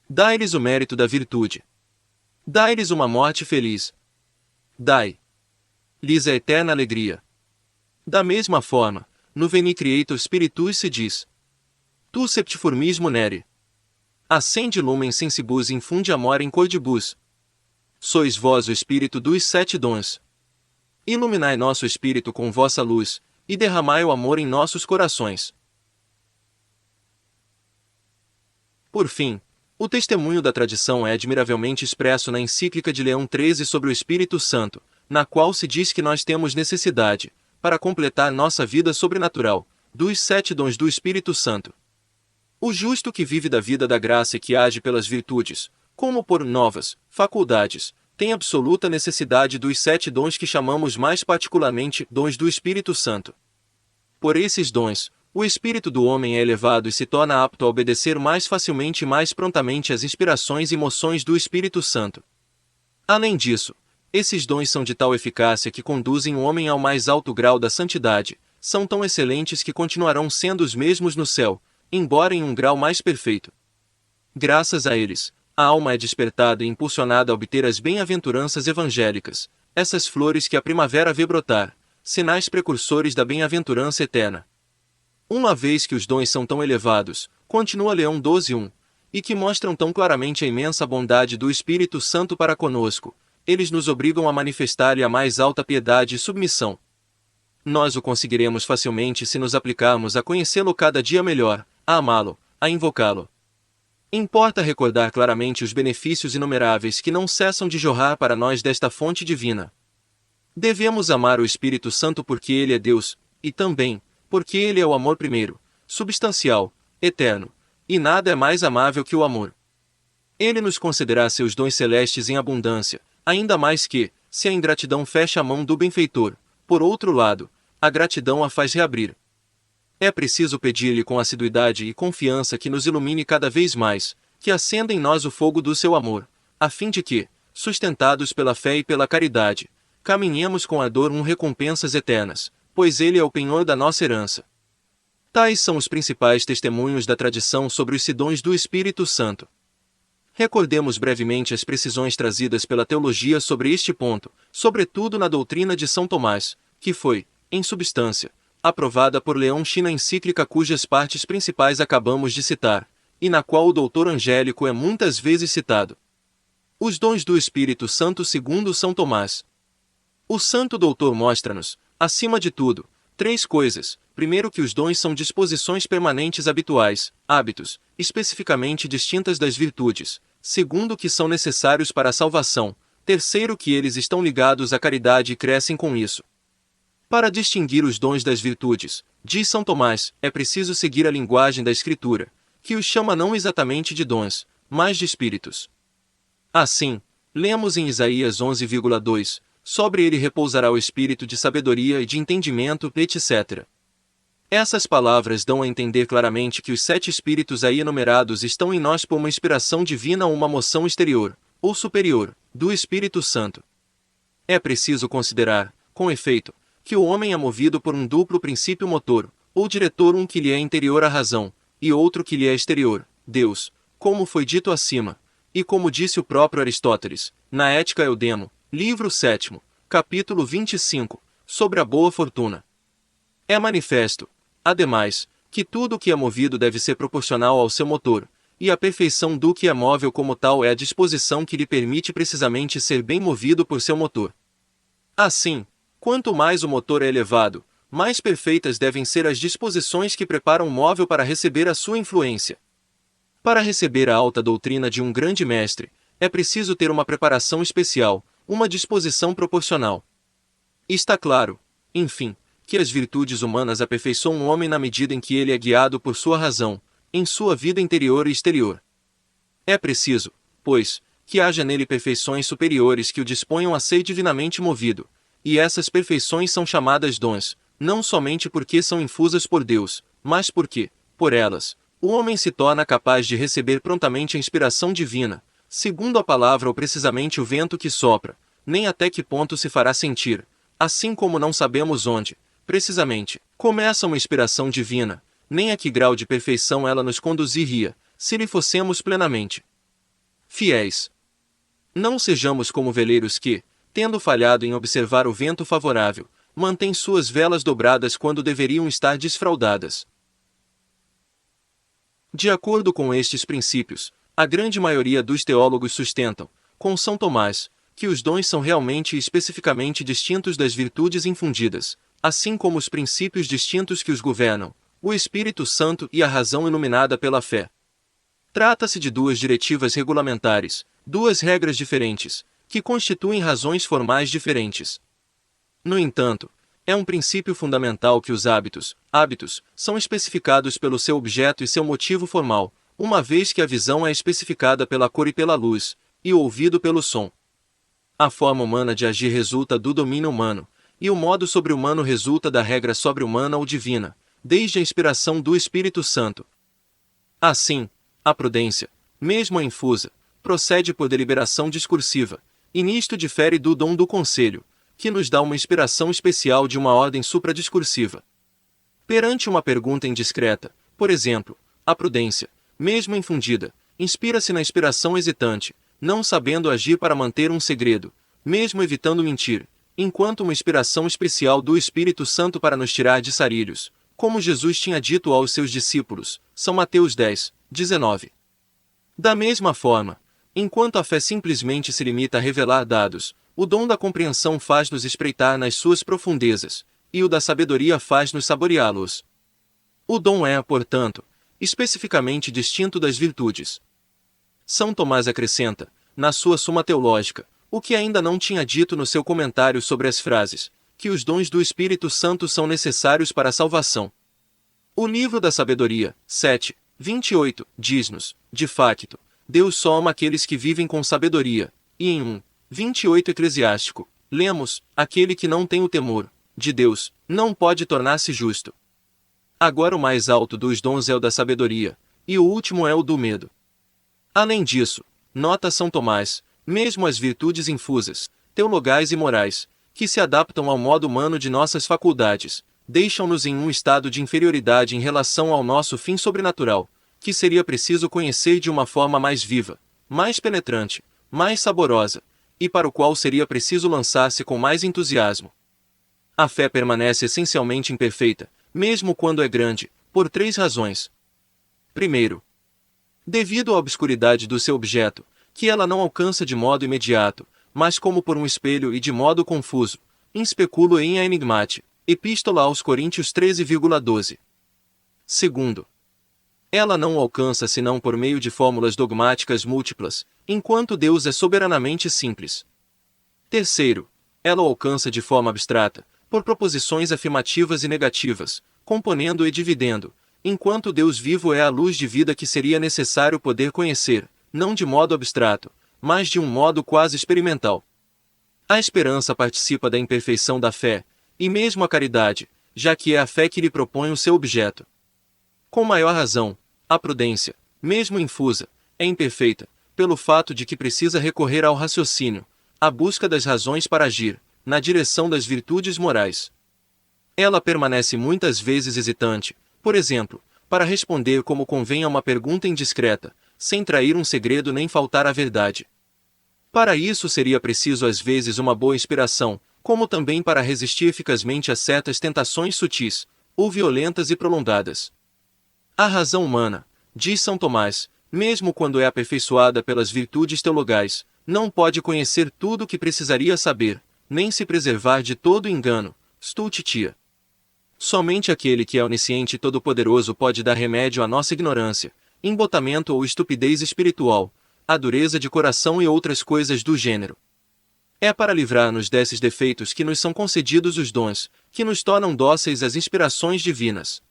Dai-lhes o mérito da virtude. Dai-lhes uma morte feliz. Dai-lhes a eterna alegria. Da mesma forma, no Veni Creator Spiritus se diz: tu septiformis munere. Acende lumen sensibus infunde amor in cordibus. Sois vós o espírito dos 7 dons. Iluminai nosso espírito com vossa luz, e derramai o amor em nossos corações. Por fim, o testemunho da tradição é admiravelmente expresso na encíclica de Leão XIII sobre o Espírito Santo, na qual se diz que nós temos necessidade, para completar nossa vida sobrenatural, dos 7 dons do Espírito Santo. O justo que vive da vida da graça e que age pelas virtudes, como por novas faculdades, tem absoluta necessidade dos 7 dons que chamamos mais particularmente dons do Espírito Santo. Por esses dons, o espírito do homem é elevado e se torna apto a obedecer mais facilmente e mais prontamente às inspirações e moções do Espírito Santo. Além disso, esses dons são de tal eficácia que conduzem o homem ao mais alto grau da santidade, são tão excelentes que continuarão sendo os mesmos no céu, embora em um grau mais perfeito. Graças a eles, a alma é despertada e impulsionada a obter as bem-aventuranças evangélicas, essas flores que a primavera vê brotar, sinais precursores da bem-aventurança eterna. Uma vez que os dons são tão elevados, continua Leão 12:1, e que mostram tão claramente a imensa bondade do Espírito Santo para conosco, eles nos obrigam a manifestar-lhe a mais alta piedade e submissão. Nós o conseguiremos facilmente se nos aplicarmos a conhecê-lo cada dia melhor, a amá-lo, a invocá-lo. Importa recordar claramente os benefícios inumeráveis que não cessam de jorrar para nós desta fonte divina. Devemos amar o Espírito Santo porque ele é Deus, e também, porque ele é o amor primeiro, substancial, eterno, e nada é mais amável que o amor. Ele nos concederá seus dons celestes em abundância, ainda mais que, se a ingratidão fecha a mão do benfeitor, por outro lado, a gratidão a faz reabrir. É preciso pedir-lhe com assiduidade e confiança que nos ilumine cada vez mais, que acenda em nós o fogo do seu amor, a fim de que, sustentados pela fé e pela caridade, caminhemos com ardor rumo recompensas eternas, pois ele é o penhor da nossa herança. Tais são os principais testemunhos da tradição sobre os dons do Espírito Santo. Recordemos brevemente as precisões trazidas pela teologia sobre este ponto, sobretudo na doutrina de São Tomás, que foi, em substância, aprovada por Leão X na encíclica cujas partes principais acabamos de citar, e na qual o doutor Angélico é muitas vezes citado. Os dons do Espírito Santo segundo São Tomás. O Santo Doutor mostra-nos, acima de tudo, 3 coisas. Primeiro, que os dons são disposições permanentes habituais, hábitos, especificamente distintas das virtudes. Segundo, que são necessários para a salvação. Terceiro, que eles estão ligados à caridade e crescem com isso. Para distinguir os dons das virtudes, diz São Tomás, é preciso seguir a linguagem da Escritura, que os chama não exatamente de dons, mas de espíritos. Assim, lemos em Isaías 11,2, sobre ele repousará o espírito de sabedoria e de entendimento, etc. Essas palavras dão a entender claramente que os 7 espíritos aí enumerados estão em nós por uma inspiração divina ou uma moção exterior, ou superior, do Espírito Santo. É preciso considerar, com efeito, que o homem é movido por um duplo princípio motor, ou diretor, um que lhe é interior à razão, e outro que lhe é exterior, Deus, como foi dito acima, e como disse o próprio Aristóteles, na Ética Eudemo, livro 7, capítulo 25, sobre a boa fortuna. É manifesto, ademais, que tudo o que é movido deve ser proporcional ao seu motor, e a perfeição do que é móvel como tal é a disposição que lhe permite precisamente ser bem movido por seu motor. Assim, quanto mais o motor é elevado, mais perfeitas devem ser as disposições que preparam o móvel para receber a sua influência. Para receber a alta doutrina de um grande mestre, é preciso ter uma preparação especial, uma disposição proporcional. Está claro, enfim, que as virtudes humanas aperfeiçoam o homem na medida em que ele é guiado por sua razão, em sua vida interior e exterior. É preciso, pois, que haja nele perfeições superiores que o disponham a ser divinamente movido, e essas perfeições são chamadas dons, não somente porque são infusas por Deus, mas porque, por elas, o homem se torna capaz de receber prontamente a inspiração divina, segundo a palavra ou precisamente o vento que sopra, nem até que ponto se fará sentir, assim como não sabemos onde, precisamente, começa uma inspiração divina, nem a que grau de perfeição ela nos conduziria, se lhe fossemos plenamente fiéis. Não sejamos como veleiros que, tendo falhado em observar o vento favorável, mantêm suas velas dobradas quando deveriam estar desfraldadas. De acordo com estes princípios, a grande maioria dos teólogos sustentam, com São Tomás, que os dons são realmente e especificamente distintos das virtudes infundidas, assim como os princípios distintos que os governam, o Espírito Santo e a razão iluminada pela fé. Trata-se de 2 diretivas regulamentares, 2 regras diferentes, que constituem razões formais diferentes. No entanto, é um princípio fundamental que os hábitos, são especificados pelo seu objeto e seu motivo formal, uma vez que a visão é especificada pela cor e pela luz, e o ouvido pelo som. A forma humana de agir resulta do domínio humano, e o modo sobre-humano resulta da regra sobre-humana ou divina, desde a inspiração do Espírito Santo. Assim, a prudência, mesmo a infusa, procede por deliberação discursiva, e nisto difere do dom do conselho, que nos dá uma inspiração especial de uma ordem supradiscursiva. Perante uma pergunta indiscreta, por exemplo, a prudência, mesmo infundida, inspira-se na inspiração hesitante, não sabendo agir para manter um segredo, mesmo evitando mentir, enquanto uma inspiração especial do Espírito Santo para nos tirar de sarilhos, como Jesus tinha dito aos seus discípulos, São Mateus 10, 19. Da mesma forma, enquanto a fé simplesmente se limita a revelar dados, o dom da compreensão faz-nos espreitar nas suas profundezas, e o da sabedoria faz-nos saboreá-los. O dom é, portanto, especificamente distinto das virtudes. São Tomás acrescenta, na sua Suma Teológica, o que ainda não tinha dito no seu comentário sobre as frases, que os dons do Espírito Santo são necessários para a salvação. O livro da Sabedoria, 7, 28, diz-nos, de facto, Deus só ama aqueles que vivem com sabedoria, e em 1, 28 Eclesiástico, lemos, aquele que não tem o temor de Deus, não pode tornar-se justo. Agora o mais alto dos dons é o da sabedoria, e o último é o do medo. Além disso, nota São Tomás, mesmo as virtudes infusas, teologais e morais, que se adaptam ao modo humano de nossas faculdades, deixam-nos em um estado de inferioridade em relação ao nosso fim sobrenatural, que seria preciso conhecer de uma forma mais viva, mais penetrante, mais saborosa, e para o qual seria preciso lançar-se com mais entusiasmo. A fé permanece essencialmente imperfeita, mesmo quando é grande, por 3 razões. Primeiro, devido à obscuridade do seu objeto, que ela não alcança de modo imediato, mas como por um espelho e de modo confuso, in speculo e in enigmate, Epístola aos Coríntios 13,12. Segundo, ela não o alcança senão por meio de fórmulas dogmáticas múltiplas, enquanto Deus é soberanamente simples. Terceiro, ela o alcança de forma abstrata, por proposições afirmativas e negativas, componendo e dividendo, enquanto Deus vivo é a luz de vida que seria necessário poder conhecer, não de modo abstrato, mas de um modo quase experimental. A esperança participa da imperfeição da fé, e mesmo a caridade, já que é a fé que lhe propõe o seu objeto. Com maior razão, a prudência, mesmo infusa, é imperfeita, pelo fato de que precisa recorrer ao raciocínio, à busca das razões para agir, na direção das virtudes morais. Ela permanece muitas vezes hesitante, por exemplo, para responder como convém a uma pergunta indiscreta, sem trair um segredo nem faltar à verdade. Para isso seria preciso às vezes uma boa inspiração, como também para resistir eficazmente a certas tentações sutis, ou violentas e prolongadas. A razão humana, diz São Tomás, mesmo quando é aperfeiçoada pelas virtudes teologais, não pode conhecer tudo o que precisaria saber, nem se preservar de todo engano, stultitia. Somente aquele que é onisciente e todo-poderoso pode dar remédio à nossa ignorância, embotamento ou estupidez espiritual, a dureza de coração e outras coisas do gênero. É para livrar-nos desses defeitos que nos são concedidos os dons, que nos tornam dóceis às inspirações divinas.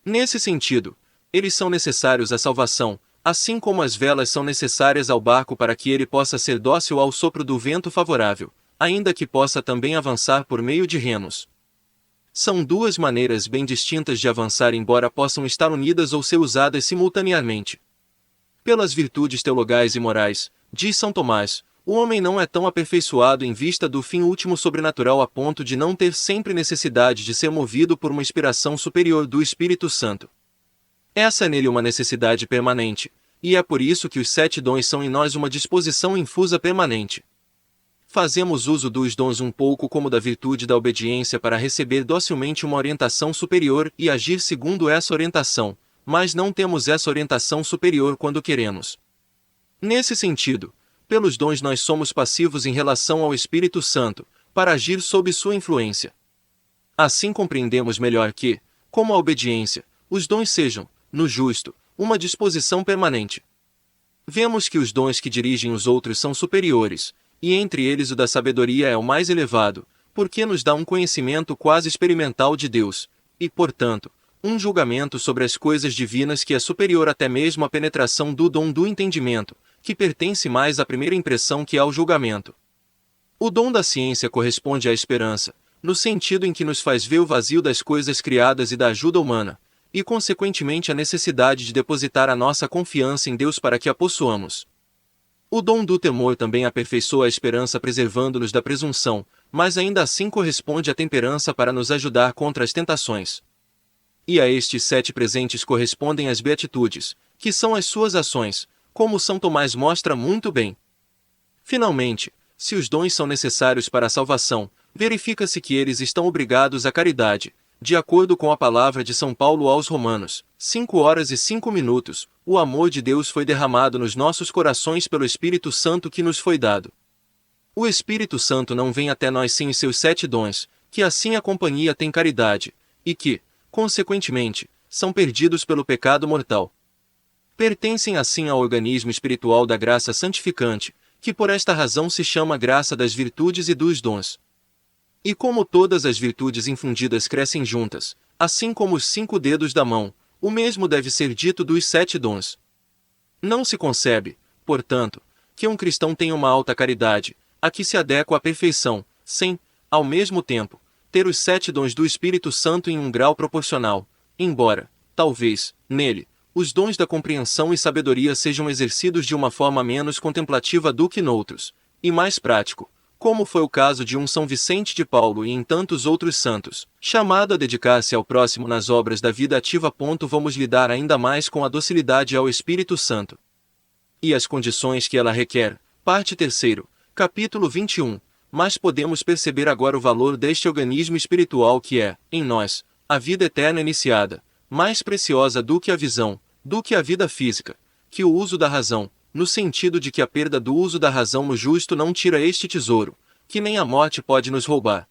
Nesse sentido, eles são necessários à salvação, assim como as velas são necessárias ao barco para que ele possa ser dócil ao sopro do vento favorável, ainda que possa também avançar por meio de remos. São 2 maneiras bem distintas de avançar, embora possam estar unidas ou ser usadas simultaneamente. Pelas virtudes teologais e morais, diz São Tomás, o homem não é tão aperfeiçoado em vista do fim último sobrenatural a ponto de não ter sempre necessidade de ser movido por uma inspiração superior do Espírito Santo. Essa é nele uma necessidade permanente, e é por isso que os 7 dons são em nós uma disposição infusa permanente. Fazemos uso dos dons um pouco como da virtude da obediência para receber docilmente uma orientação superior e agir segundo essa orientação, mas não temos essa orientação superior quando queremos. Nesse sentido, pelos dons nós somos passivos em relação ao Espírito Santo, para agir sob sua influência. Assim compreendemos melhor que, como a obediência, os dons sejam, no justo, uma disposição permanente. Vemos que os dons que dirigem os outros são superiores, e entre eles o da sabedoria é o mais elevado, porque nos dá um conhecimento quase experimental de Deus, e, portanto, um julgamento sobre as coisas divinas que é superior até mesmo à penetração do dom do entendimento, que pertence mais à primeira impressão que ao julgamento. O dom da ciência corresponde à esperança, no sentido em que nos faz ver o vazio das coisas criadas e da ajuda humana, e consequentemente a necessidade de depositar a nossa confiança em Deus para que a possuamos. O dom do temor também aperfeiçoa a esperança preservando-nos da presunção, mas ainda assim corresponde à temperança para nos ajudar contra as tentações. E a estes 7 presentes correspondem as beatitudes, que são as suas ações, como São Tomás mostra muito bem. Finalmente, se os dons são necessários para a salvação, verifica-se que eles estão obrigados à caridade, de acordo com a palavra de São Paulo aos Romanos, 5h05, o amor de Deus foi derramado nos nossos corações pelo Espírito Santo que nos foi dado. O Espírito Santo não vem até nós sem os seus 7 dons, que assim a companhia tem caridade, e que, consequentemente, são perdidos pelo pecado mortal. Pertencem assim ao organismo espiritual da graça santificante, que por esta razão se chama graça das virtudes e dos dons. E como todas as virtudes infundidas crescem juntas, assim como os 5 dedos da mão, o mesmo deve ser dito dos 7 dons. Não se concebe, portanto, que um cristão tenha uma alta caridade, a que se adequa à perfeição, sem, ao mesmo tempo, ter os 7 dons do Espírito Santo em um grau proporcional, embora, talvez, nele, os dons da compreensão e sabedoria sejam exercidos de uma forma menos contemplativa do que noutros, e mais prático, como foi o caso de um São Vicente de Paulo e em tantos outros santos, chamado a dedicar-se ao próximo nas obras da vida ativa. Vamos lidar ainda mais com a docilidade ao Espírito Santo. E as condições que ela requer, parte 3º, capítulo 21, mas podemos perceber agora o valor deste organismo espiritual que é, em nós, a vida eterna iniciada, mais preciosa do que a visão, do que a vida física, que o uso da razão, no sentido de que a perda do uso da razão no justo não tira este tesouro, que nem a morte pode nos roubar.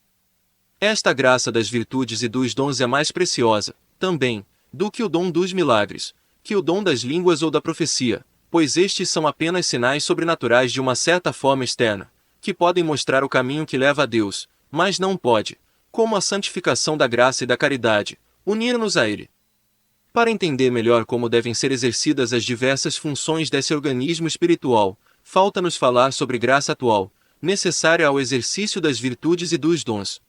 Esta graça das virtudes e dos dons é mais preciosa, também, do que o dom dos milagres, que o dom das línguas ou da profecia, pois estes são apenas sinais sobrenaturais de uma certa forma externa, que podem mostrar o caminho que leva a Deus, mas não pode, como a santificação da graça e da caridade, unir-nos a Ele. Para entender melhor como devem ser exercidas as diversas funções desse organismo espiritual, falta-nos falar sobre graça atual, necessária ao exercício das virtudes e dos dons.